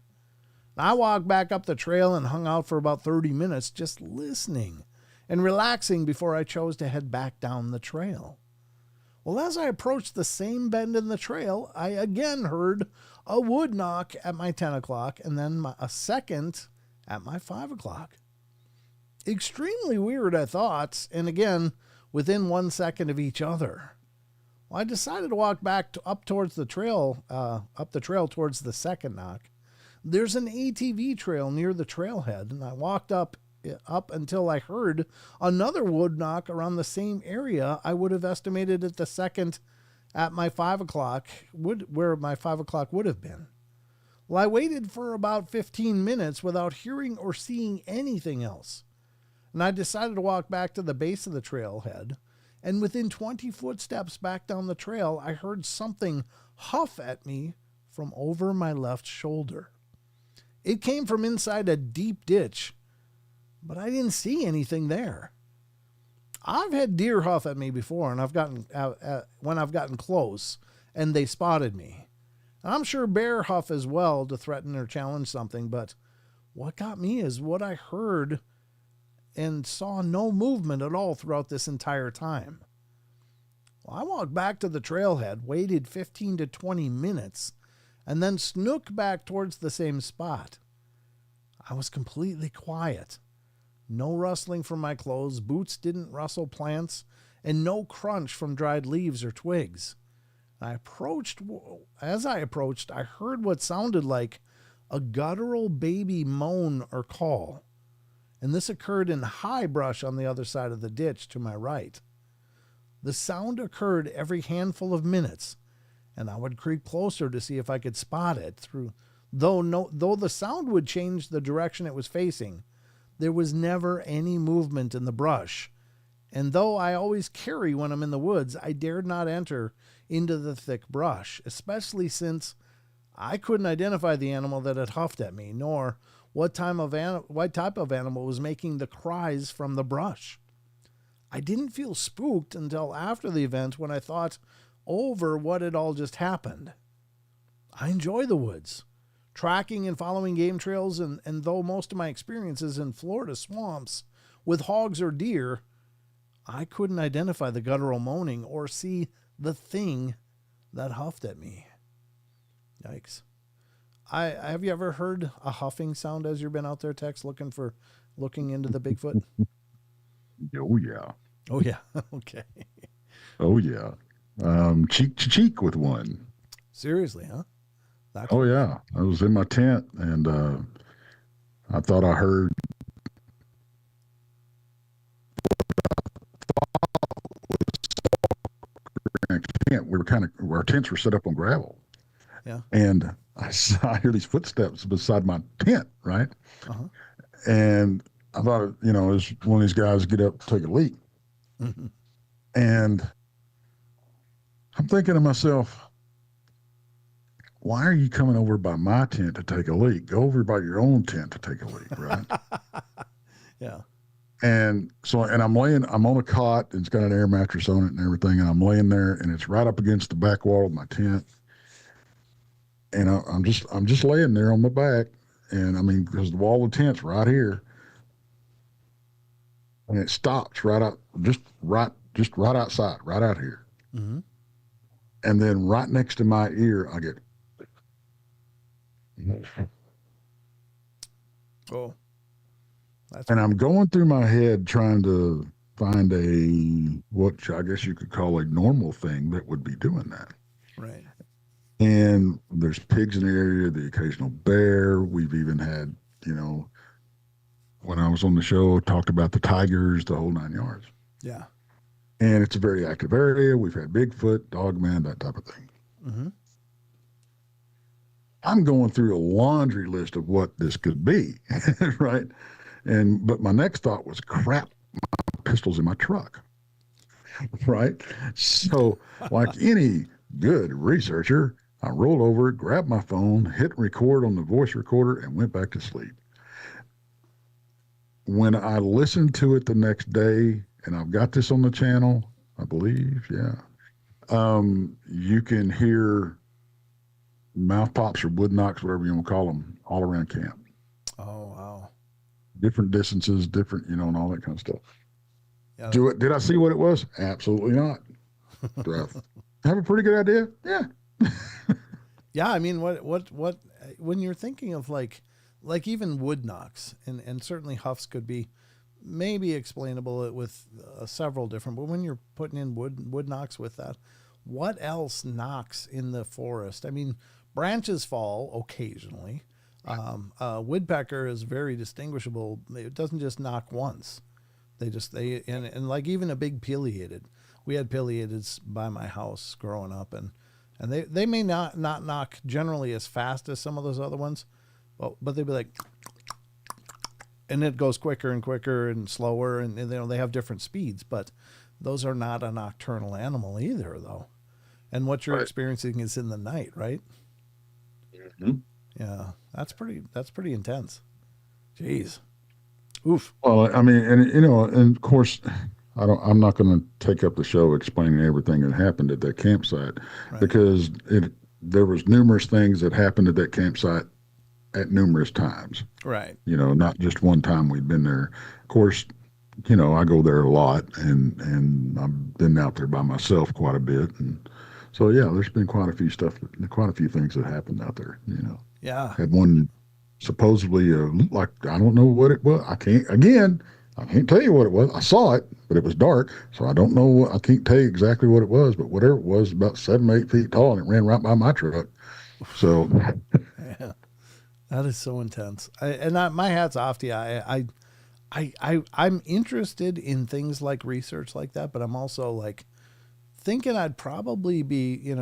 I walked back up the trail and hung out for about 30 minutes just listening and relaxing before I chose to head back down the trail. Well, as I approached the same bend in the trail, I again heard a wood knock at my 10 o'clock and then a second at my 5 o'clock. Extremely weird, I thought, and again, within 1 second of each other. Well, I decided to walk back up the trail towards the second knock. There's an ATV trail near the trailhead, and I walked up until I heard another wood knock around the same area. I would have estimated at the second at my 5 o'clock, where my 5 o'clock would have been. Well, I waited for about 15 minutes without hearing or seeing anything else. And I decided to walk back to the base of the trailhead. And within 20 footsteps back down the trail, I heard something huff at me from over my left shoulder. It came from inside a deep ditch, but I didn't see anything there. I've had deer huff at me before, and when I've gotten close, and they spotted me. And I'm sure bear huff as well to threaten or challenge something, but what got me is what I heard and saw no movement at all throughout this entire time. Well, I walked back to the trailhead, waited 15 to 20 minutes, and then snooked back towards the same spot. I was completely quiet. No rustling from my clothes, boots didn't rustle plants, and no crunch from dried leaves or twigs. As I approached, I heard what sounded like a guttural baby moan or call, and this occurred in high brush on the other side of the ditch to my right. The sound occurred every handful of minutes, and I would creep closer to see if I could spot it. Though the sound would change the direction it was facing, there was never any movement in the brush. And though I always carry when I'm in the woods, I dared not enter into the thick brush, especially since I couldn't identify the animal that had huffed at me, nor what type of animal was making the cries from the brush. I didn't feel spooked until after the event, when I thought over what had all just happened. I enjoy the woods, tracking and following game trails, and though most of my experiences in Florida swamps with hogs or deer, I couldn't identify the guttural moaning or see the thing that huffed at me. Yikes. Have you ever heard a huffing sound as you've been out there, Tex, looking into the Bigfoot? Oh yeah. Oh yeah. Okay. Oh yeah. Cheek to cheek with one. Seriously, huh? Oh yeah. I was in my tent and I thought I heard tent. Our tents were set up on gravel. Yeah. And I hear these footsteps beside my tent, right? Uh-huh. And I thought, it was one of these guys get up, take a leak. Mm-hmm. And I'm thinking to myself, why are you coming over by my tent to take a leak? Go over by your own tent to take a leak, right? Yeah. And so, I'm on a cot, and it's got an air mattress on it and everything, and I'm laying there, and it's right up against the back wall of my tent. And I'm just laying there on my back, and because the wall of the tent's right here, and it stops right out, just right outside, right out here. Mm-hmm. And then right next to my ear, I get. Oh. And I'm going through my head trying to find what I guess you could call a normal thing that would be doing that. Right. And there's pigs in the area, the occasional bear. We've even had, when I was on the show, talked about the tigers, the whole 9 yards. Yeah. And it's a very active area. We've had Bigfoot, Dogman, that type of thing. Mm-hmm. I'm going through a laundry list of what this could be, right? But my next thought was, crap, my pistol's in my truck, right? So, like any good researcher, I rolled over, grabbed my phone, hit record on the voice recorder, and went back to sleep. When I listened to it the next day, and I've got this on the channel, I believe, yeah, you can hear mouth pops or wood knocks, whatever you want to call them, all around camp. Oh, wow. different distances, different, and all that kind of stuff. Yeah. Did I see what it was? Absolutely not. Do I have a pretty good idea? Yeah. Yeah, I mean, when you're thinking of like even wood knocks, and certainly huffs could be maybe explainable with several different, but when you're putting in wood knocks with that, what else knocks in the forest? I mean, branches fall occasionally. Woodpecker is very distinguishable. It doesn't just knock once. And like even a big pileated. We had pileateds by my house growing up, and they may not knock generally as fast as some of those other ones, but they'd be like, and it goes quicker and quicker and slower, and they have different speeds, but those are not a nocturnal animal either, though. And what you're Right. experiencing is in the night, right? Mhm. Yeah, that's pretty intense. Jeez, oof. Well, I mean, and of course, I'm not going to take up the show explaining everything that happened at that campsite Right, because there was numerous things that happened at that campsite at numerous times. right. Not just one time we'd been there. Of course, I go there a lot, and I've been out there by myself quite a bit, and so yeah, there's been quite a few things that happened out there. Yeah, Had one supposedly like I don't know what it was. I can't tell you what it was. I saw it, but it was dark, so I don't know. I can't tell you exactly what it was, but whatever it was, about 8 feet tall, and it ran right by my truck. So yeah. That is so intense. My hat's off to you. I'm interested in things like research like that, but I'm also like thinking I'd probably be,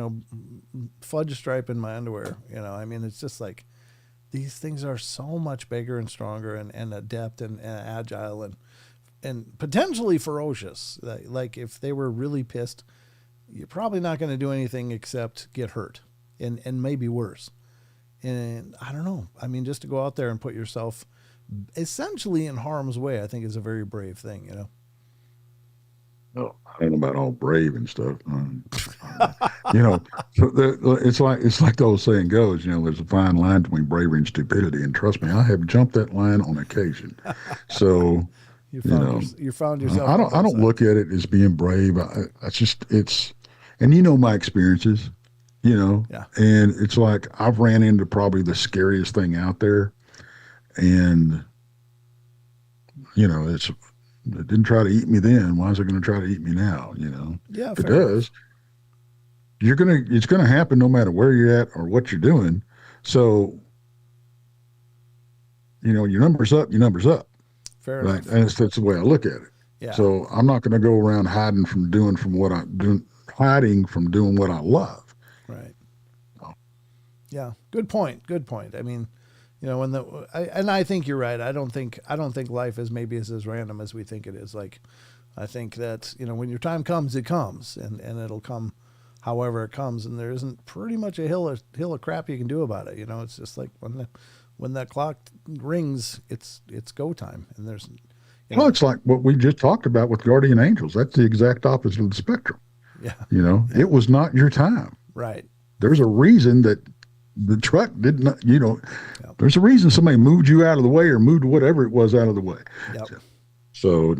fudge stripe in my underwear. I mean, it's just like these things are so much bigger and stronger and adept and agile and potentially ferocious. Like if they were really pissed, you're probably not going to do anything except get hurt and maybe worse. And I don't know. I mean, just to go out there and put yourself essentially in harm's way, I think is a very brave thing. no, I don't know about all brave and stuff. You know, so it's like the old saying goes. There's a fine line between bravery and stupidity, and trust me, I have jumped that line on occasion. So You you found know, you found yourself I on don't I both don't sides. look at it as being brave. It's just and my experiences. You know, Yeah, and it's like I've ran into probably the scariest thing out there, and it didn't try to eat me then. Why is it going to try to eat me now? yeah, If it fair enough. does, it's gonna happen no matter where you're at or what you're doing. So your numbers up, your numbers up, Fair right? enough. And that's the way I look at it. Yeah, So I'm not going to go around hiding from doing what I love. right. Oh, Yeah, good point. Good point. I mean, and I think you're right. I don't think life is maybe as random as we think it is. Like, I think that when your time comes, it comes, and it'll come, however it comes, and there isn't pretty much a hill of crap you can do about it. It's just like when that clock rings, it's go time, and there's, you Well, know, it's like what we just talked about with guardian angels. That's the exact opposite of the spectrum. yeah, yeah, It was not your time. right, There's a reason that the truck did not. yep, There's a reason somebody moved you out of the way or moved whatever it was out of the way. yep, So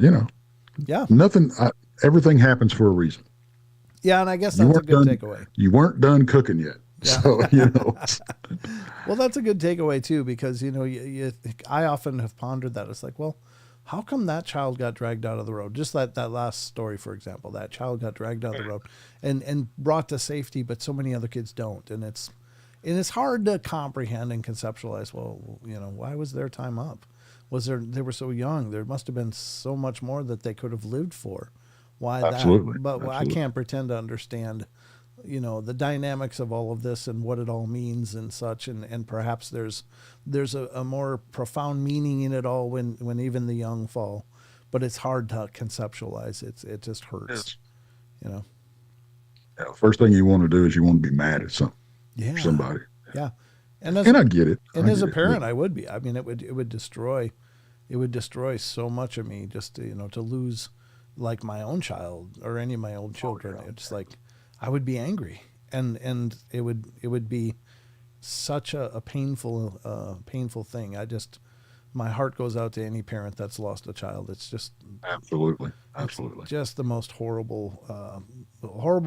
yeah, nothing. Everything happens for a reason. yeah, and I guess You that's a weren't good done. takeaway. You weren't done cooking yet. Yeah. So Well, that's a good takeaway too, because I often have pondered that. It's like, well, how come that child got dragged out of the road? Just that last story, for example, that child got dragged out of the road and brought to safety, but so many other kids don't, and it's hard to comprehend and conceptualize. Well, why was their time up? They were so young? There must have been so much more that they could have lived for. Why that? absolutely, But I absolutely. can't pretend to understand the dynamics of all of this and what it all means and such, and perhaps there's a more profound meaning in it all when even the young fall, but it's hard to conceptualize. It just hurts. Yes. you know Yeah, first thing you want to do is you want to be mad at yeah, somebody. yeah. and as And a, I get it. and I as get a it. But parent I would be. I mean, it would destroy so much of me just to lose like my own child or any of my own oh children. yeah. It's like I would be angry, and it would be such a painful thing. I just my heart goes out to any parent that's lost a child. It's just Absolutely. it's Absolutely. just the most horrible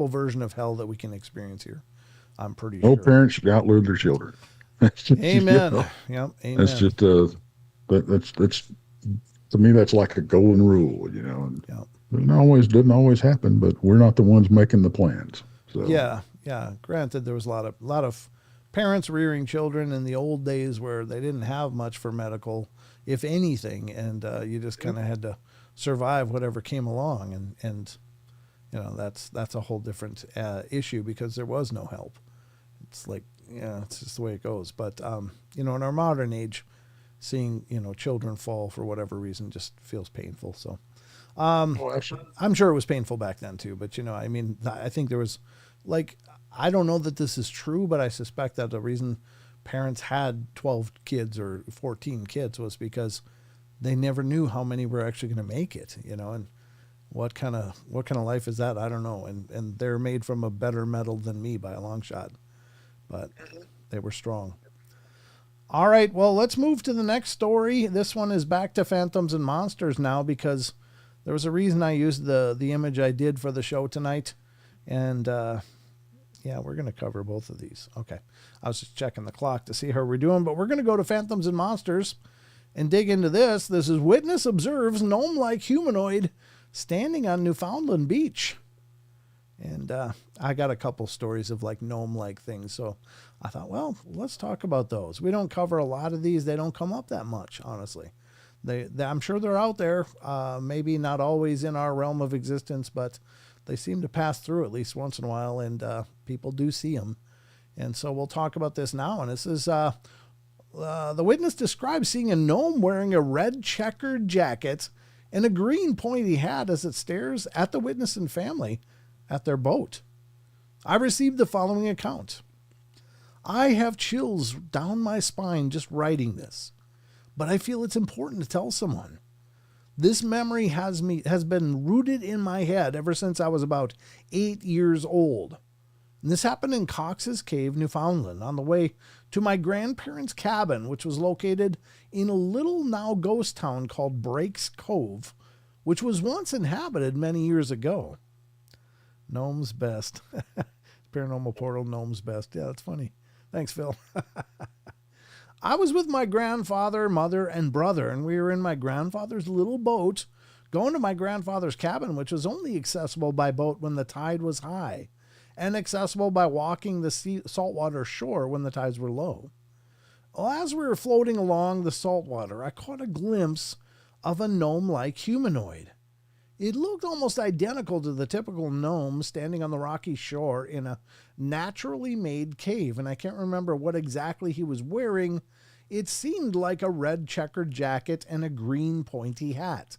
version of hell that we can experience here. I'm pretty No sure. parents should outlive their children. That's just, Amen. Yep. that's Amen. just that's to me that's like a golden rule, and Yep. it doesn't always happen, but we're not the ones making the plans. So Yeah. Yeah. Granted, there was a lot of parents rearing children in the old days where they didn't have much for medical, if anything, and you just kind of had to survive whatever came along, and that's a whole different issue because there was no help. It's like, yeah, it's just the way it goes. But in our modern age, seeing children fall for whatever reason just feels painful. So oh, absolutely. I'm sure it was painful back then too. But I mean, I think there was, like, I don't know that this is true, but I suspect that the reason parents had 12 kids or 14 kids was because they never knew how many were actually going to make it. And what kind of life is that? I don't know. And they're made from a better metal than me by a long shot, but they were strong. All right, well, let's move to the next story. This one is back to phantoms and monsters now because there was a reason I used the image I did for the show tonight. And yeah, we're going to cover both of these. Okay. I was just checking the clock to see how we're doing, but we're going to go to phantoms and monsters and dig into this. This is witness observes gnome-like humanoid standing on Newfoundland beach. And I got a couple stories of like gnome-like things. So I thought, well, let's talk about those. We don't cover a lot of these. They don't come up that much, honestly. I'm sure they're out there. Maybe not always in our realm of existence, but they seem to pass through at least once in a while, and people do see them. And so we'll talk about this now. And this is the witness describes seeing a gnome wearing a red checkered jacket and a green pointy hat as it stares at the witness and family at their boat. I received the following account. I have chills down my spine just writing this, but I feel it's important to tell someone. This memory has been rooted in my head ever since I was about 8 years old. And this happened in Cox's Cave, Newfoundland, on the way to my grandparents' cabin, which was located in a little now ghost town called Breaks Cove, which was once inhabited many years ago. Gnome's best. Paranormal Portal, Gnome's best. Yeah, that's funny. Thanks, Phil. I was with my grandfather, mother, and brother, and we were in my grandfather's little boat going to my grandfather's cabin, which was only accessible by boat when the tide was high and accessible by walking the saltwater shore when the tides were low. Well, as we were floating along the saltwater, I caught a glimpse of a gnome-like humanoid. It looked almost identical to the typical gnome standing on the rocky shore in a naturally made cave, and I can't remember what exactly he was wearing. It seemed like a red checkered jacket and a green pointy hat,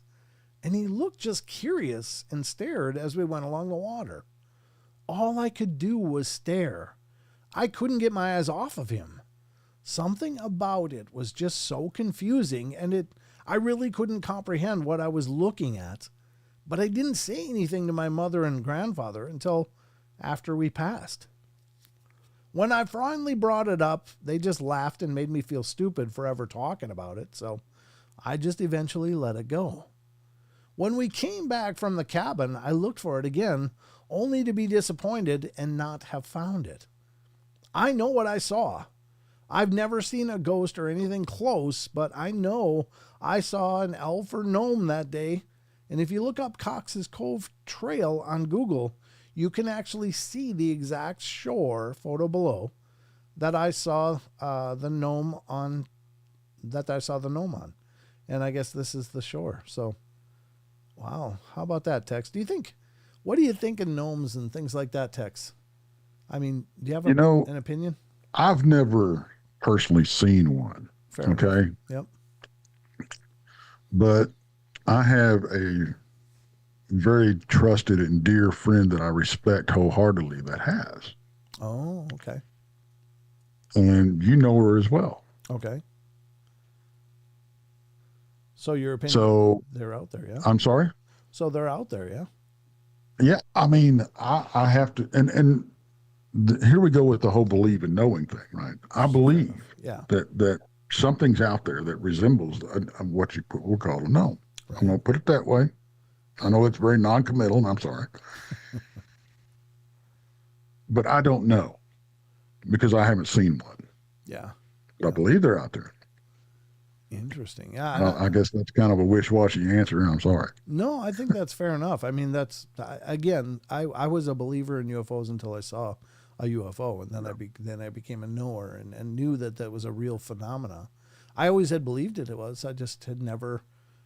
and he looked just curious and stared as we went along the water. All I could do was stare. I couldn't get my eyes off of him. Something about it was just so confusing, and I really couldn't comprehend what I was looking at. But I didn't say anything to my mother and grandfather until after we passed. When I finally brought it up, they just laughed and made me feel stupid for ever talking about it, so I just eventually let it go. When we came back from the cabin, I looked for it again, only to be disappointed and not have found it. I know what I saw. I've never seen a ghost or anything close, but I know I saw an elf or gnome that day. And if you look up Cox's Cove Trail on Google, you can actually see the exact shore photo below that I saw the gnome on. And I guess this is the shore. So, wow. How about that, Tex? What do you think of gnomes and things like that, Tex? I mean, do you have an opinion? I've never personally seen one. Fair enough. Okay. Yep. But I have a very trusted and dear friend that I respect wholeheartedly that has. Oh, okay. And you know her as well. Okay. So your opinion? So they're out there, yeah. I'm sorry. So they're out there, yeah. Yeah, I mean, I have to, here we go with the whole believe and knowing thing, right? I believe yeah. that something's out there that resembles what we'll call a gnome. Right. I'm going to put it that way. I know it's very non-committal, and I'm sorry. But I don't know because I haven't seen one. Yeah. But I believe they're out there. Interesting. Yeah. I guess that's kind of a wish-washy answer, and I'm sorry. No, I think that's fair enough. I mean, again, I was a believer in UFOs until I saw a UFO, and then I became a knower and knew that was a real phenomena. I always had believed it was. I just had never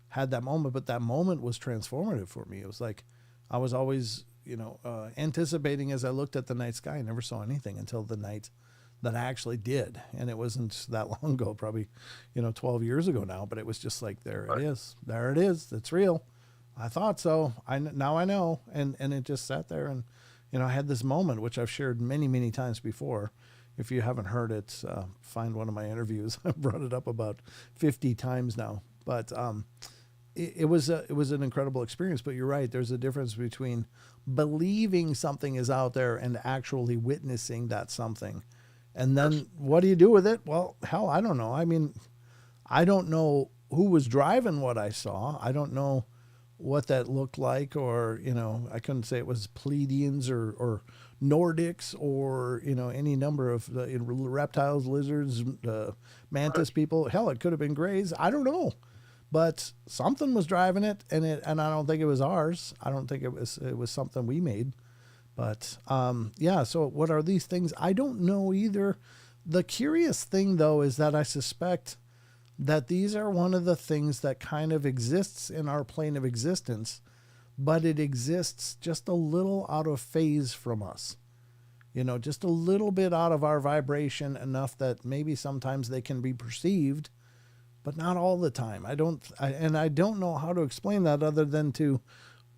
had that moment, but that moment was transformative for me. It was like I was always, anticipating as I looked at the night sky. I never saw anything until the night that I actually did. And it wasn't that long ago, probably, 12 years ago now, but it was just like, there it is. There it is. It's real. I thought so. Now I know. And it just sat there and, I had this moment, which I've shared many, many times before. If you haven't heard it, find one of my interviews. I've brought it up about 50 times now, but, it was an incredible experience, but you're right. There's a difference between believing something is out there and actually witnessing that something. And then what do you do with it? Well, hell, I don't know. I mean, I don't know who was driving what I saw. I don't know what that looked like, or, I couldn't say it was Pleiadians or Nordics or, any number of reptiles, lizards, mantis people. Hell, it could have been grays. I don't know. But something was driving it, and I don't think it was ours. I don't think it was something we made. But yeah, so what are these things? I don't know either. The curious thing, though, is that I suspect that these are one of the things that kind of exists in our plane of existence, but it exists just a little out of phase from us. Just a little bit out of our vibration, enough that maybe sometimes they can be perceived, but not all the time. I don't know how to explain that other than to,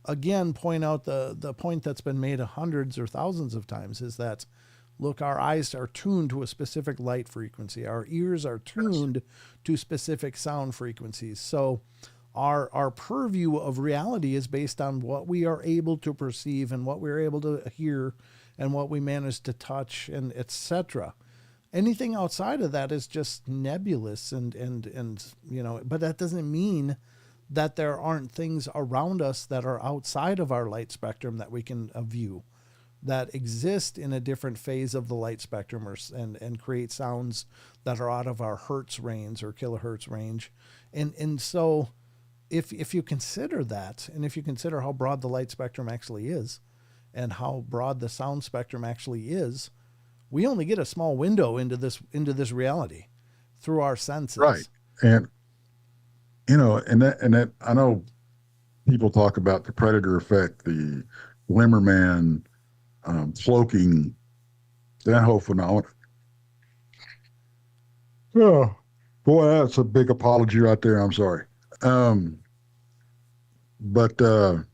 again, point out the point that's been made hundreds or thousands of times, is that, look, our eyes are tuned to a specific light frequency. Our ears are tuned to specific sound frequencies. So our purview of reality is based on what we are able to perceive and what we're able to hear and what we manage to touch, and etc. Anything outside of that is just nebulous and but that doesn't mean that there aren't things around us that are outside of our light spectrum that we can view, that exist in a different phase of the light spectrum, and create sounds that are out of our hertz range or kilohertz range. And so if you consider that, and if you consider how broad the light spectrum actually is and how broad the sound spectrum actually is, we only get a small window into this reality through our senses. Right. And that I know people talk about the predator effect, the glimmer man, cloaking, that whole phenomenon. Oh, boy, that's a big apology right there. I'm sorry. But the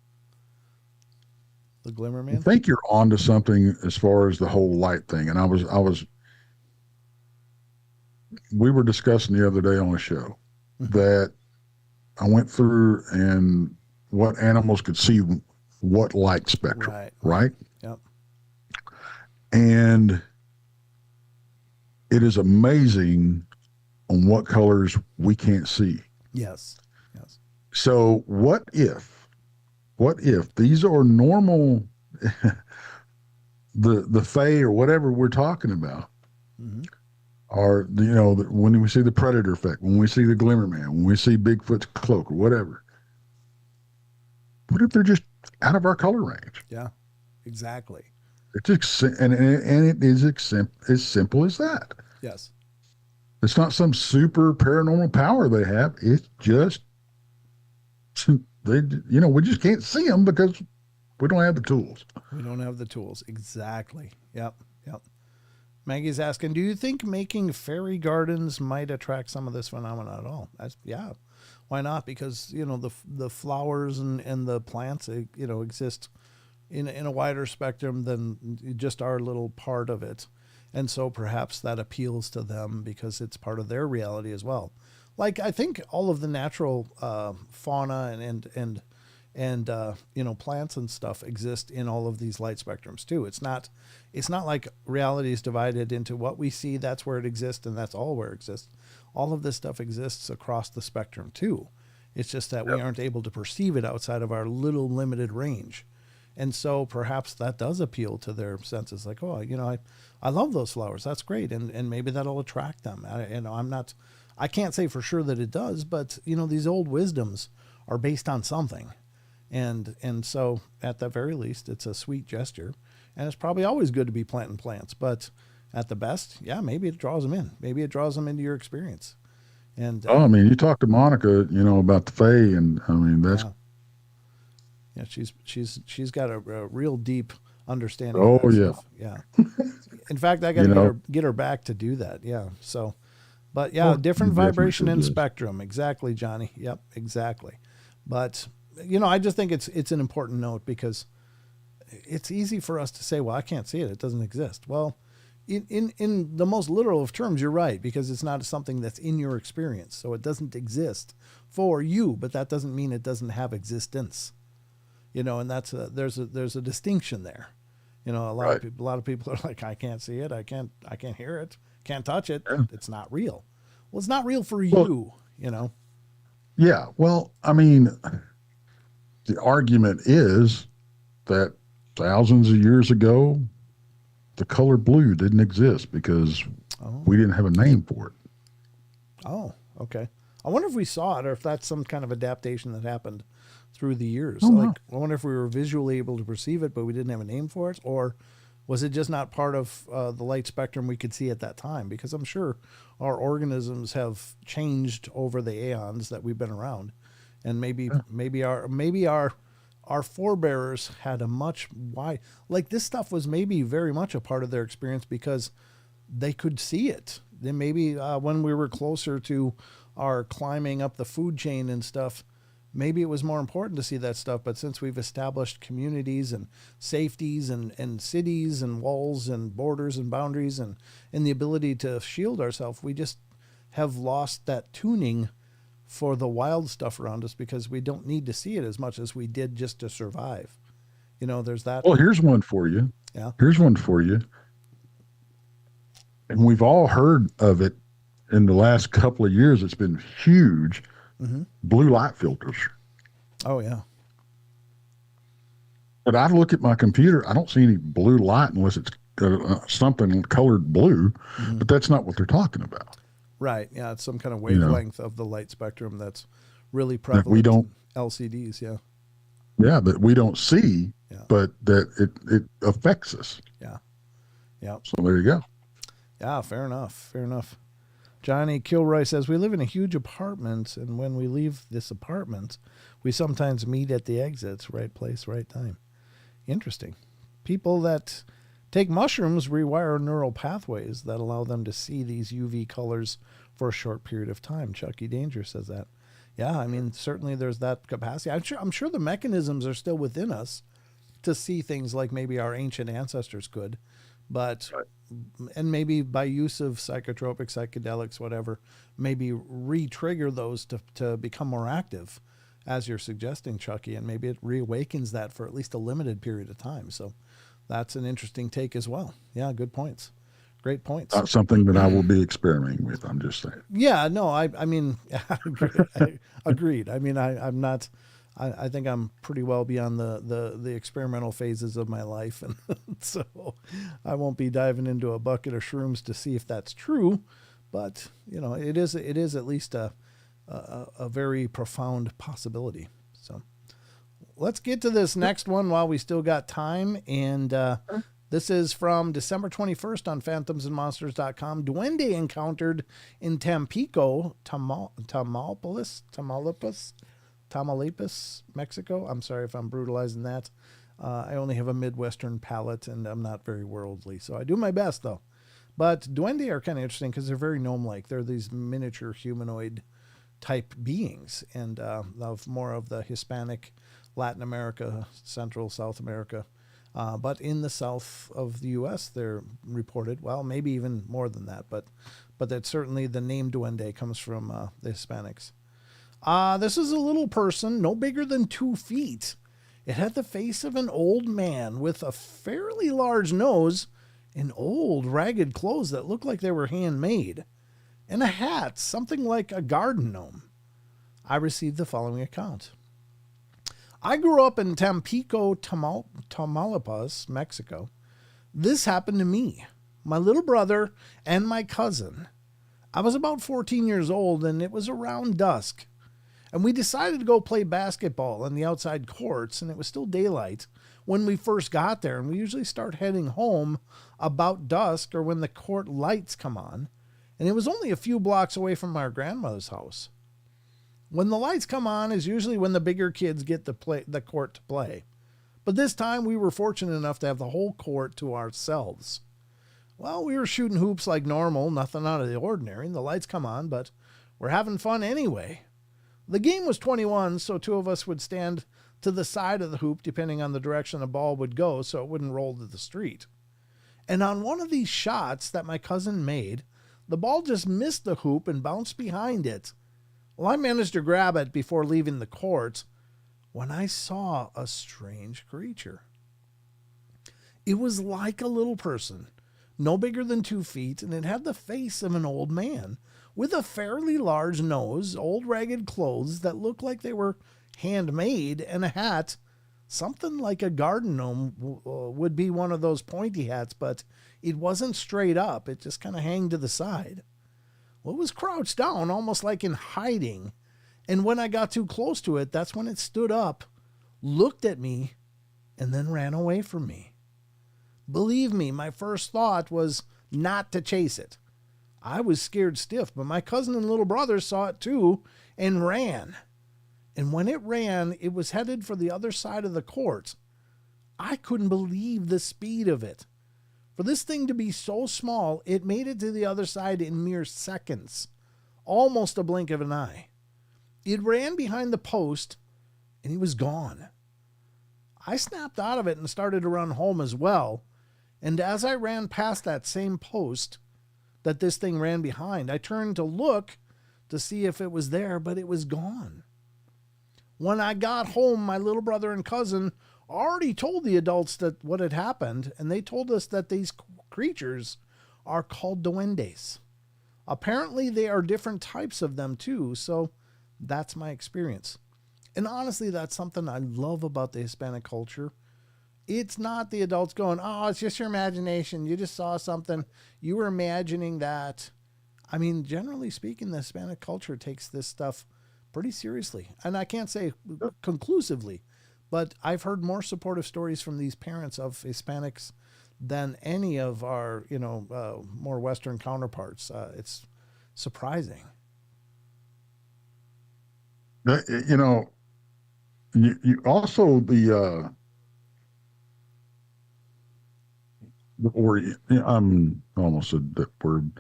glimmer man, I think you're onto something as far as the whole light thing. And we were discussing the other day on a show that I went through and what animals could see what light spectrum, right? Yep. And it is amazing on what colors we can't see. Yes. So what if these are normal, the Fae or whatever we're talking about, are, when we see the predator effect, when we see the glimmer man, when we see Bigfoot's cloak or whatever, what if they're just out of our color range? Yeah, exactly. It's and it is as simple as that. Yes. It's not some super paranormal power they have. It's just we just can't see them because we don't have the tools. We don't have the tools. Exactly. Yep. Maggie's asking, do you think making fairy gardens might attract some of this phenomena at all? Yeah. Why not? Because, the flowers and the plants, exist in a wider spectrum than just our little part of it. And so perhaps that appeals to them because it's part of their reality as well. Like, I think all of the natural fauna And plants and stuff exist in all of these light spectrums too. It's not like reality is divided into what we see, that's where it exists, and that's all where it exists. All of this stuff exists across the spectrum too. It's just that we aren't able to perceive it outside of our little limited range. And so perhaps that does appeal to their senses. Like, oh, I love those flowers. That's great. And maybe that'll attract them. I can't say for sure that it does, but these old wisdoms are based on something. And so at the very least, it's a sweet gesture, and it's probably always good to be planting plants, but at the best, yeah, maybe it draws them in. Maybe it draws them into your experience. And you talk to Monica, about the Fae, and that's she's got a real deep understanding. Oh, of that yeah. stuff. Yeah. In fact, I got to get her back to do that. Yeah. So, but yeah, different vibration and spectrum. Exactly, Johnny. Yep, exactly. But I just think it's an important note, because it's easy for us to say, well, I can't see it. It doesn't exist. Well, in the most literal of terms, you're right, because it's not something that's in your experience. So it doesn't exist for you, but that doesn't mean it doesn't have existence. And that's there's a distinction there. A lot of people are like, I can't see it. I can't hear it. Can't touch it. Yeah. It's not real. Well, it's not real for you, Yeah. Well, the argument is that thousands of years ago, the color blue didn't exist because we didn't have a name for it. Oh, okay. I wonder if we saw it, or if that's some kind of adaptation that happened through the years. I wonder if we were visually able to perceive it, but we didn't have a name for it, or was it just not part of the light spectrum we could see at that time? Because I'm sure our organisms have changed over the aeons that we've been around, and maybe our forebearers had a much wide, like this stuff was maybe very much a part of their experience because they could see it. Then maybe when we were closer to our climbing up the food chain and stuff, maybe it was more important to see that stuff. But since we've established communities and safeties and cities and walls and borders and boundaries and the ability to shield ourselves, we just have lost that tuning for the wild stuff around us, because we don't need to see it as much as we did just to survive. There's that. Well, here's one for you. Yeah. Here's one for you. And we've all heard of it in the last couple of years. It's been huge. Mm-hmm. Blue light filters. Oh, yeah. But I look at my computer, I don't see any blue light unless it's something colored blue, but that's not what they're talking about. Right. Yeah. It's some kind of wavelength of the light spectrum that's really prevalent. That we don't, in LCDs. Yeah. Yeah. That we don't see, but that it affects us. Yeah. Yeah. So there you go. Yeah. Fair enough. Fair enough. Johnny Kilroy says, we live in a huge apartment, and when we leave this apartment, we sometimes meet at the exits. Right place, right time. Interesting. People that take mushrooms rewire neural pathways that allow them to see these UV colors for a short period of time. Chucky Danger says that. Yeah, certainly there's that capacity. I'm sure the mechanisms are still within us to see things like maybe our ancient ancestors could, but and maybe by use of psychotropic, psychedelics, whatever, maybe re-trigger those to become more active, as you're suggesting, Chucky, and maybe it reawakens that for at least a limited period of time. So that's an interesting take as well. Yeah, good points. Great points. Not something that I will be experimenting with. I'm just saying. Yeah, no, I agreed. I'm not. I think I'm pretty well beyond the experimental phases of my life, and so I won't be diving into a bucket of shrooms to see if that's true. But it is at least a very profound possibility. So let's get to this next one while we still got time. And this is from December 21st on phantomsandmonsters.com. Duende encountered in Tampico, Tamaulipas, Mexico. I'm sorry if I'm brutalizing that. I only have a Midwestern palate, and I'm not very worldly, so I do my best, though. But duende are kind of interesting because they're very gnome-like. They're these miniature humanoid type beings, and of more of the Hispanic, Latin America, Central, South America. But in the south of the U.S., they're reported, well, maybe even more than that, but that certainly the name duende comes from the Hispanics. This is a little person, no bigger than 2 feet. It had the face of an old man with a fairly large nose and old, ragged clothes that looked like they were handmade, and a hat, something like a garden gnome. I received the following account. I grew up in Tampico, Tamaulipas, Mexico. This happened to me, my little brother, and my cousin. I was about 14 years old, and it was around dusk. And we decided to go play basketball in the outside courts, and it was still daylight when we first got there. And we usually start heading home about dusk or when the court lights come on. And it was only a few blocks away from our grandmother's house. When the lights come on is usually when the bigger kids get the court to play. But this time we were fortunate enough to have the whole court to ourselves. Well, we were shooting hoops like normal, nothing out of the ordinary, and the lights come on, but we're having fun anyway. The game was 21, so two of us would stand to the side of the hoop depending on the direction the ball would go so it wouldn't roll to the street. And on one of these shots that my cousin made, the ball just missed the hoop and bounced behind it. Well, I managed to grab it before leaving the court when I saw a strange creature. It was like a little person, no bigger than 2 feet, and it had the face of an old man with a fairly large nose, old ragged clothes that looked like they were handmade, and a hat, something like a garden gnome would be one of those pointy hats, but it wasn't straight up. It just kind of hung to the side. Well, it was crouched down, almost like in hiding. And when I got too close to it, that's when it stood up, looked at me, and then ran away from me. Believe me, my first thought was not to chase it. I was scared stiff, but my cousin and little brother saw it too and ran. And when it ran, it was headed for the other side of the court. I couldn't believe the speed of it. For this thing to be so small, it made it to the other side in mere seconds, almost a blink of an eye. It ran behind the post, and he was gone. I snapped out of it and started to run home as well. And as I ran past that same post that this thing ran behind, I turned to look to see if it was there, but it was gone. When I got home, my little brother and cousin already told the adults that what had happened, and they told us that these creatures are called duendes. Apparently, they are different types of them too, so that's my experience. And honestly, that's something I love about the Hispanic culture. It's not the adults going, oh, it's just your imagination. You just saw something. You were imagining that. I mean, generally speaking, the Hispanic culture takes this stuff pretty seriously. And I can't say conclusively, but I've heard more supportive stories from these parents of Hispanics than any of our, more Western counterparts. It's surprising. You also I almost said that word.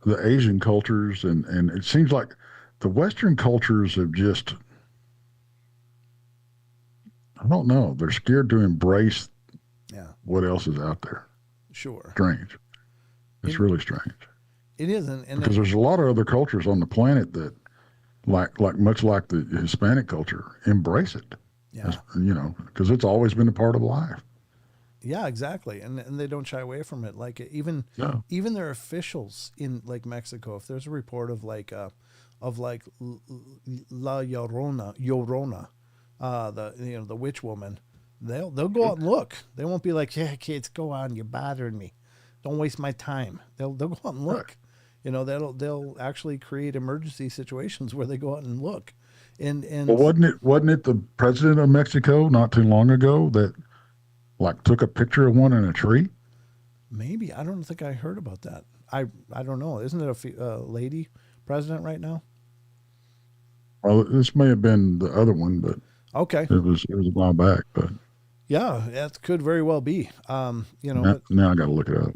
The Asian cultures and it seems like the Western cultures have just, I don't know, they're scared to embrace what else is out there. Sure. Strange. It's really strange. It isn't. And because there's a lot of other cultures on the planet that much like the Hispanic culture, embrace it. Yeah. Because it's always been a part of life. Yeah, exactly. And they don't shy away from it. Like even their officials in like Mexico, if there's a report of La Llorona, the witch woman, they'll go out and look. They won't be like, yeah, kids, go on, you're bothering me. Don't waste my time. They'll go out and look. Right. They'll actually create emergency situations where they go out and look. And well, wasn't it the president of Mexico not too long ago that took a picture of one in a tree? Maybe. I don't think I heard about that. I don't know. Isn't it a lady president right now? Well, this may have been the other one, but okay, it was a while back. But yeah, that could very well be. Now I got to look it up.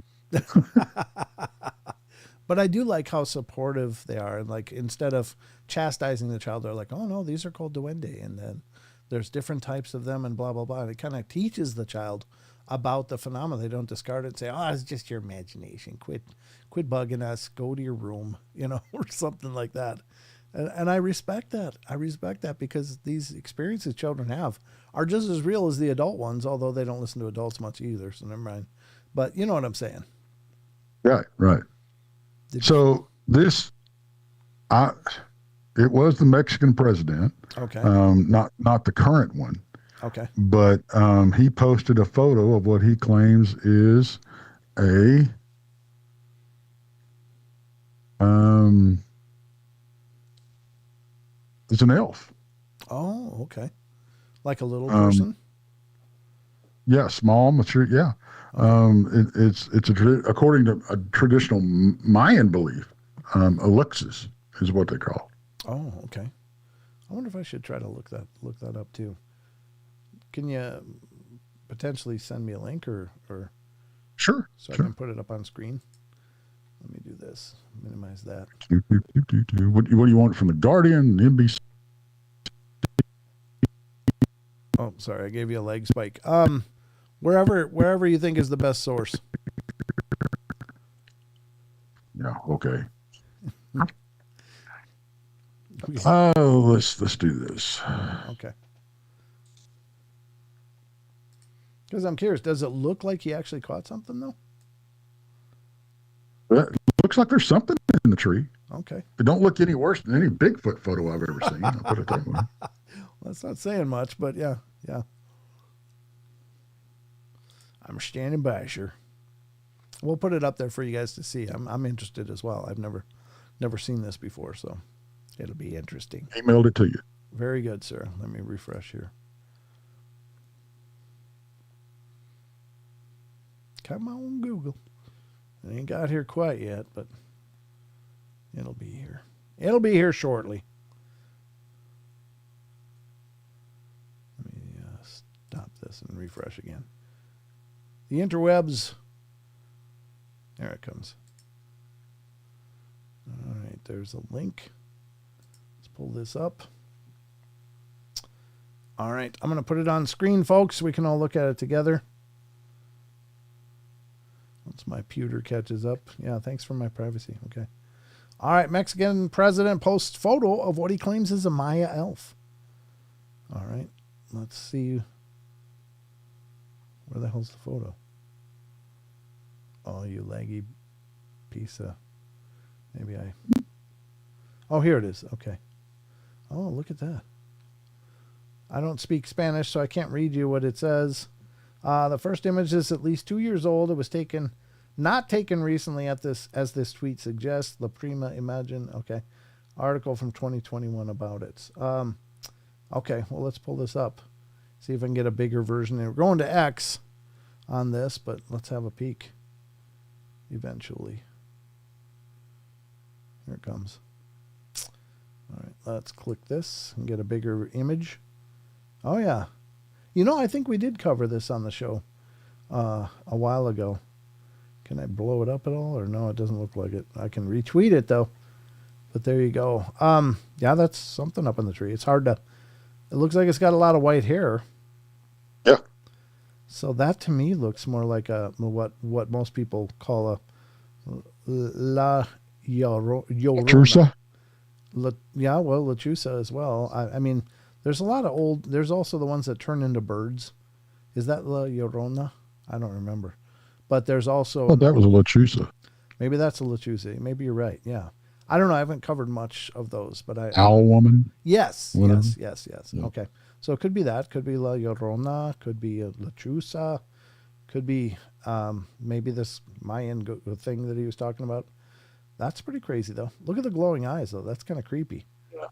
But I do like how supportive they are, and like instead of chastising the child, they're like, "Oh no, these are called duende," and then there's different types of them, and blah blah blah. And it kind of teaches the child about the phenomena. They don't discard it and say, "Oh, it's just your imagination. Quit bugging us. Go to your room," or something like that. And I respect that. I respect that because these experiences children have are just as real as the adult ones, although they don't listen to adults much either. So never mind. But you know what I'm saying. Right, right. Did you? So this, I, it was the Mexican president, Okay. not the current one, Okay. but he posted a photo of what he claims a um, is an elf. Oh, okay. Like a little Um, person. yeah, small, mature. Yeah, Okay. it's according to a traditional Mayan belief, Alexis is what they call. Oh, okay. I wonder if I should try to look that up too. Can you potentially send me a link or Sure, so I sure. can put it up on screen? Let me do this. Minimize that. What do you want from the Guardian, NBC? Oh, sorry, I gave you a leg spike. Wherever you think is the best source. Yeah, okay. Okay. Oh, let's do this. Okay. Because I'm curious, does it look like he actually caught something though? It looks like there's something in the tree. Okay. It don't look any worse than any Bigfoot photo I've ever seen. I'll put it that way. Well, that's not saying much, but yeah, yeah. I'm standing by, sure. We'll put it up there for you guys to see. I'm interested as well. I've never seen this before, so it'll be interesting. Emailed it to you. Very good, sir. Let me refresh here. Come on, Google. It ain't got here quite yet, but it'll be here. It'll be here shortly. Let me stop this and refresh again. The interwebs. There it comes. All right, there's a link. Let's pull this up. All right, I'm going to put it on screen, folks. We can all look at it together. Once my pewter catches up. Yeah, thanks for my privacy. Okay. All right, Mexican president posts photo of what he claims is a Maya elf. All right, let's see. Where the hell's the photo? Oh, you laggy piece of... Maybe I... Oh, here it is. Okay. Oh, look at that. I don't speak Spanish, so I can't read you what it says. The first image is at least 2 years old. It was not taken recently as this tweet suggests. La Prima Imagine. Okay. Article from 2021 about it. Okay, well, let's pull this up. See if I can get a bigger version. We're going to X on this, but let's have a peek eventually. Here it comes. All right, let's click this and get a bigger image. Oh, yeah. You know, I think we did cover this on the show a while ago. Can I blow it up at all? Or no, it doesn't look like it. I can retweet it, though. But there you go. Yeah, that's something up in the tree. It's hard to... It looks like it's got a lot of white hair. Yeah. So that, to me, looks more like what most people call a La Llorona. Yeah, well, Lechusa as well. I mean... There's a lot of old... There's also the ones that turn into birds. Is that La Llorona? I don't remember. But there's also... Oh, that was a Lechusa. Maybe that's a Lechusa. Maybe you're right, yeah. I don't know. I haven't covered much of those, but I... Owl woman? Yes, whatever. yes. Yeah. Okay. So it could be that. Could be La Llorona. Could be a Lechusa. Could be maybe this Mayan thing that he was talking about. That's pretty crazy, though. Look at the glowing eyes, though. That's kind of creepy. Yeah.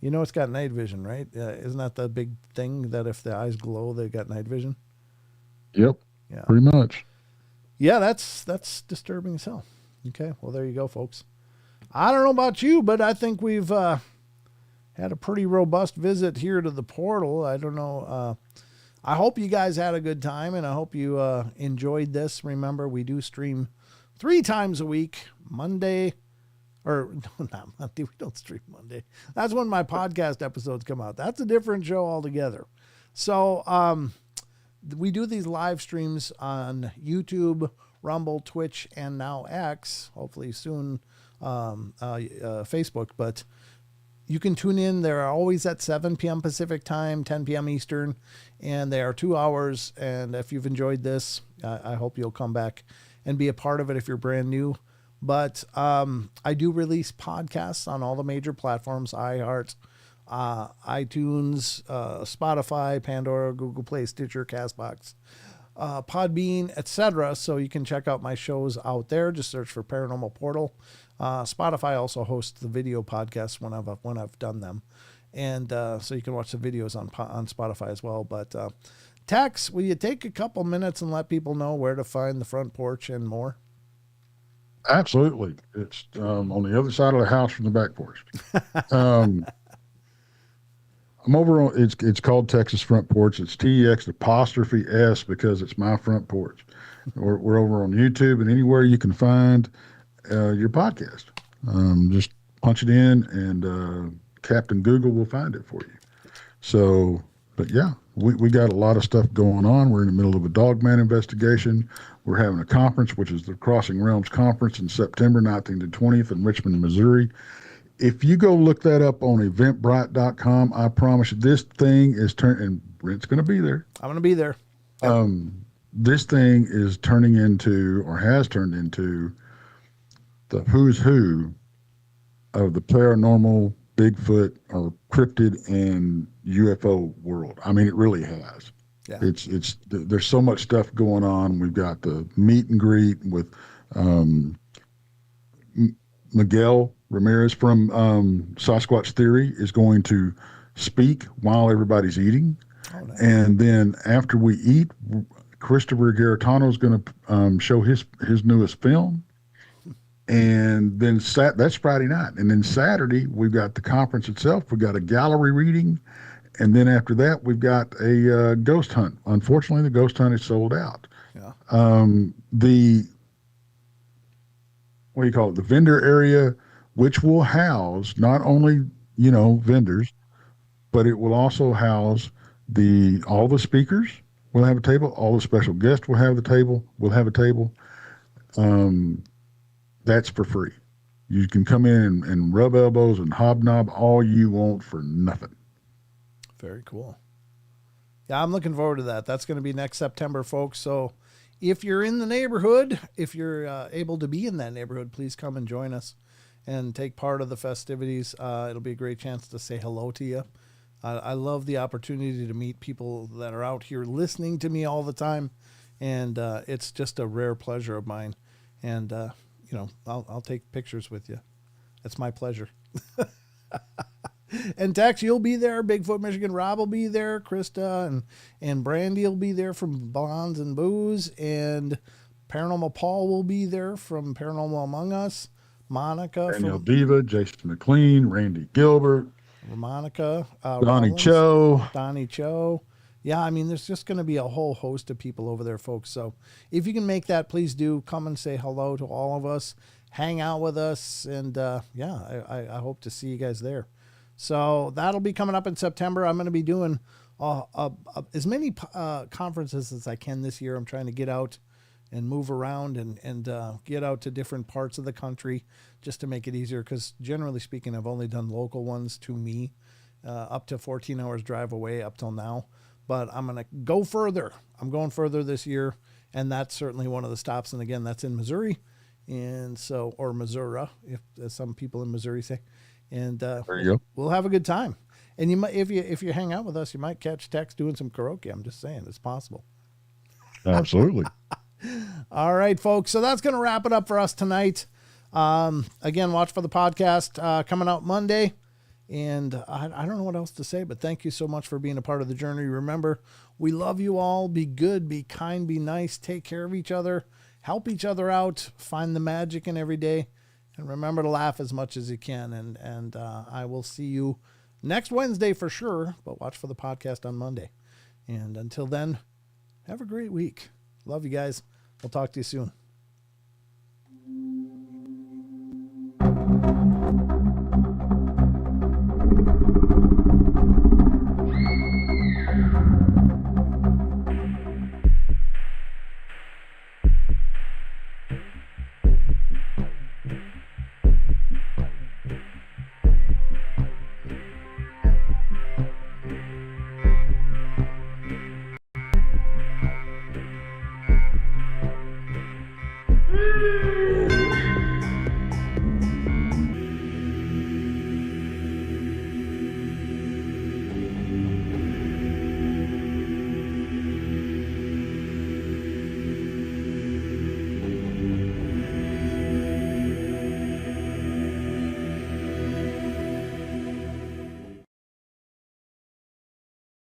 You know it's got night vision, right? Isn't that the big thing that if the eyes glow, they've got night vision? Yep. Yeah. Pretty much. Yeah, that's disturbing as hell. Okay, well, there you go, folks. I don't know about you, but I think we've had a pretty robust visit here to the portal. I don't know. I hope you guys had a good time, and I hope you enjoyed this. Remember, we do stream 3 times a week, Monday... Or, no, not Monday. We don't stream Monday. That's when my podcast episodes come out. That's a different show altogether. So, we do these live streams on YouTube, Rumble, Twitch, and now X. Hopefully soon, Facebook. But You can tune in. They're always at 7 p.m. Pacific time, 10 p.m. Eastern, and they are 2 hours. And if you've enjoyed this, I hope you'll come back and be a part of it if you're brand new. But I do release podcasts on all the major platforms: iHeart, iTunes, Spotify, Pandora, Google Play, Stitcher, Castbox, Podbean, etc. So you can check out my shows out there. Just search for Paranormal Portal. Spotify also hosts the video podcasts when I've done them, and so you can watch the videos on Spotify as well. But Tex, will you take a couple minutes and let people know where to find the front porch and more? Absolutely. It's on the other side of the house from the back porch. I'm over on it's called Texas Front Porch. It's TEX' because it's my front porch. We're over on YouTube and anywhere you can find your podcast. Just punch it in and Captain Google will find it for you. So, but yeah, we got a lot of stuff going on. We're in the middle of a dogman investigation. We're having a conference, which is the Crossing Realms Conference in September 19th to 20th in Richmond, Missouri. If you go look that up on eventbrite.com, I promise you this thing is and Brent's going to be there. I'm going to be there. This thing is turning into, or has turned into, the who's who of the paranormal, Bigfoot, or cryptid and UFO world. I mean, it really has. Yeah. There's so much stuff going on. We've got the meet and greet with Miguel Ramirez from Sasquatch Theory is going to speak while everybody's eating. Oh, nice. And then after we eat, Christopher Garitano is going to show his newest film. And then that's Friday night. And then Saturday, we've got the conference itself. We've got a gallery reading. And then after that, we've got a ghost hunt. Unfortunately, the ghost hunt is sold out. Yeah. The vendor area, which will house not only, vendors, but it will also house all the speakers will have a table. All the special guests will have a table. That's for free. You can come in and rub elbows and hobnob all you want for nothing. Very cool. Yeah, I'm looking forward to that. That's going to be next September, folks. So if you're in the neighborhood, if you're able to be in that neighborhood, please come and join us and take part of the festivities. It'll be a great chance to say hello to you. I love the opportunity to meet people that are out here listening to me all the time. And it's just a rare pleasure of mine. And, I'll take pictures with you. It's my pleasure. And Tex, you'll be there. Bigfoot Michigan Rob will be there. Krista and Brandy will be there from Bonds and Booze. And Paranormal Paul will be there from Paranormal Among Us. Monica. Daniel Diva, Jason McLean, Randy Gilbert. Monica. Donnie Cho. Donnie Cho. Yeah, I mean, there's just going to be a whole host of people over there, folks. So if you can make that, please do. Come and say hello to all of us. Hang out with us. And, I hope to see you guys there. So that'll be coming up in September. I'm going to be doing as many conferences as I can this year. I'm trying to get out and move around and get out to different parts of the country just to make it easier. Because generally speaking, I've only done local ones to me, up to 14 hours drive away up till now. But I'm going to go further. I'm going further this year. And that's certainly one of the stops. And again, that's in Missouri. And so, or Missouri, as some people in Missouri say. And there you go. We'll have a good time. And you might, if you hang out with us, you might catch Tex doing some karaoke. I'm just saying, it's possible. Absolutely. All right, folks. So that's going to wrap it up for us tonight. Again, watch for the podcast coming out Monday. And I don't know what else to say, but thank you so much for being a part of the journey. Remember, we love you all. Be good, be kind, be nice. Take care of each other. Help each other out. Find the magic in every day. And remember to laugh as much as you can. And I will see you next Wednesday for sure, but watch for the podcast on Monday. And until then, have a great week. Love you guys. We'll talk to you soon.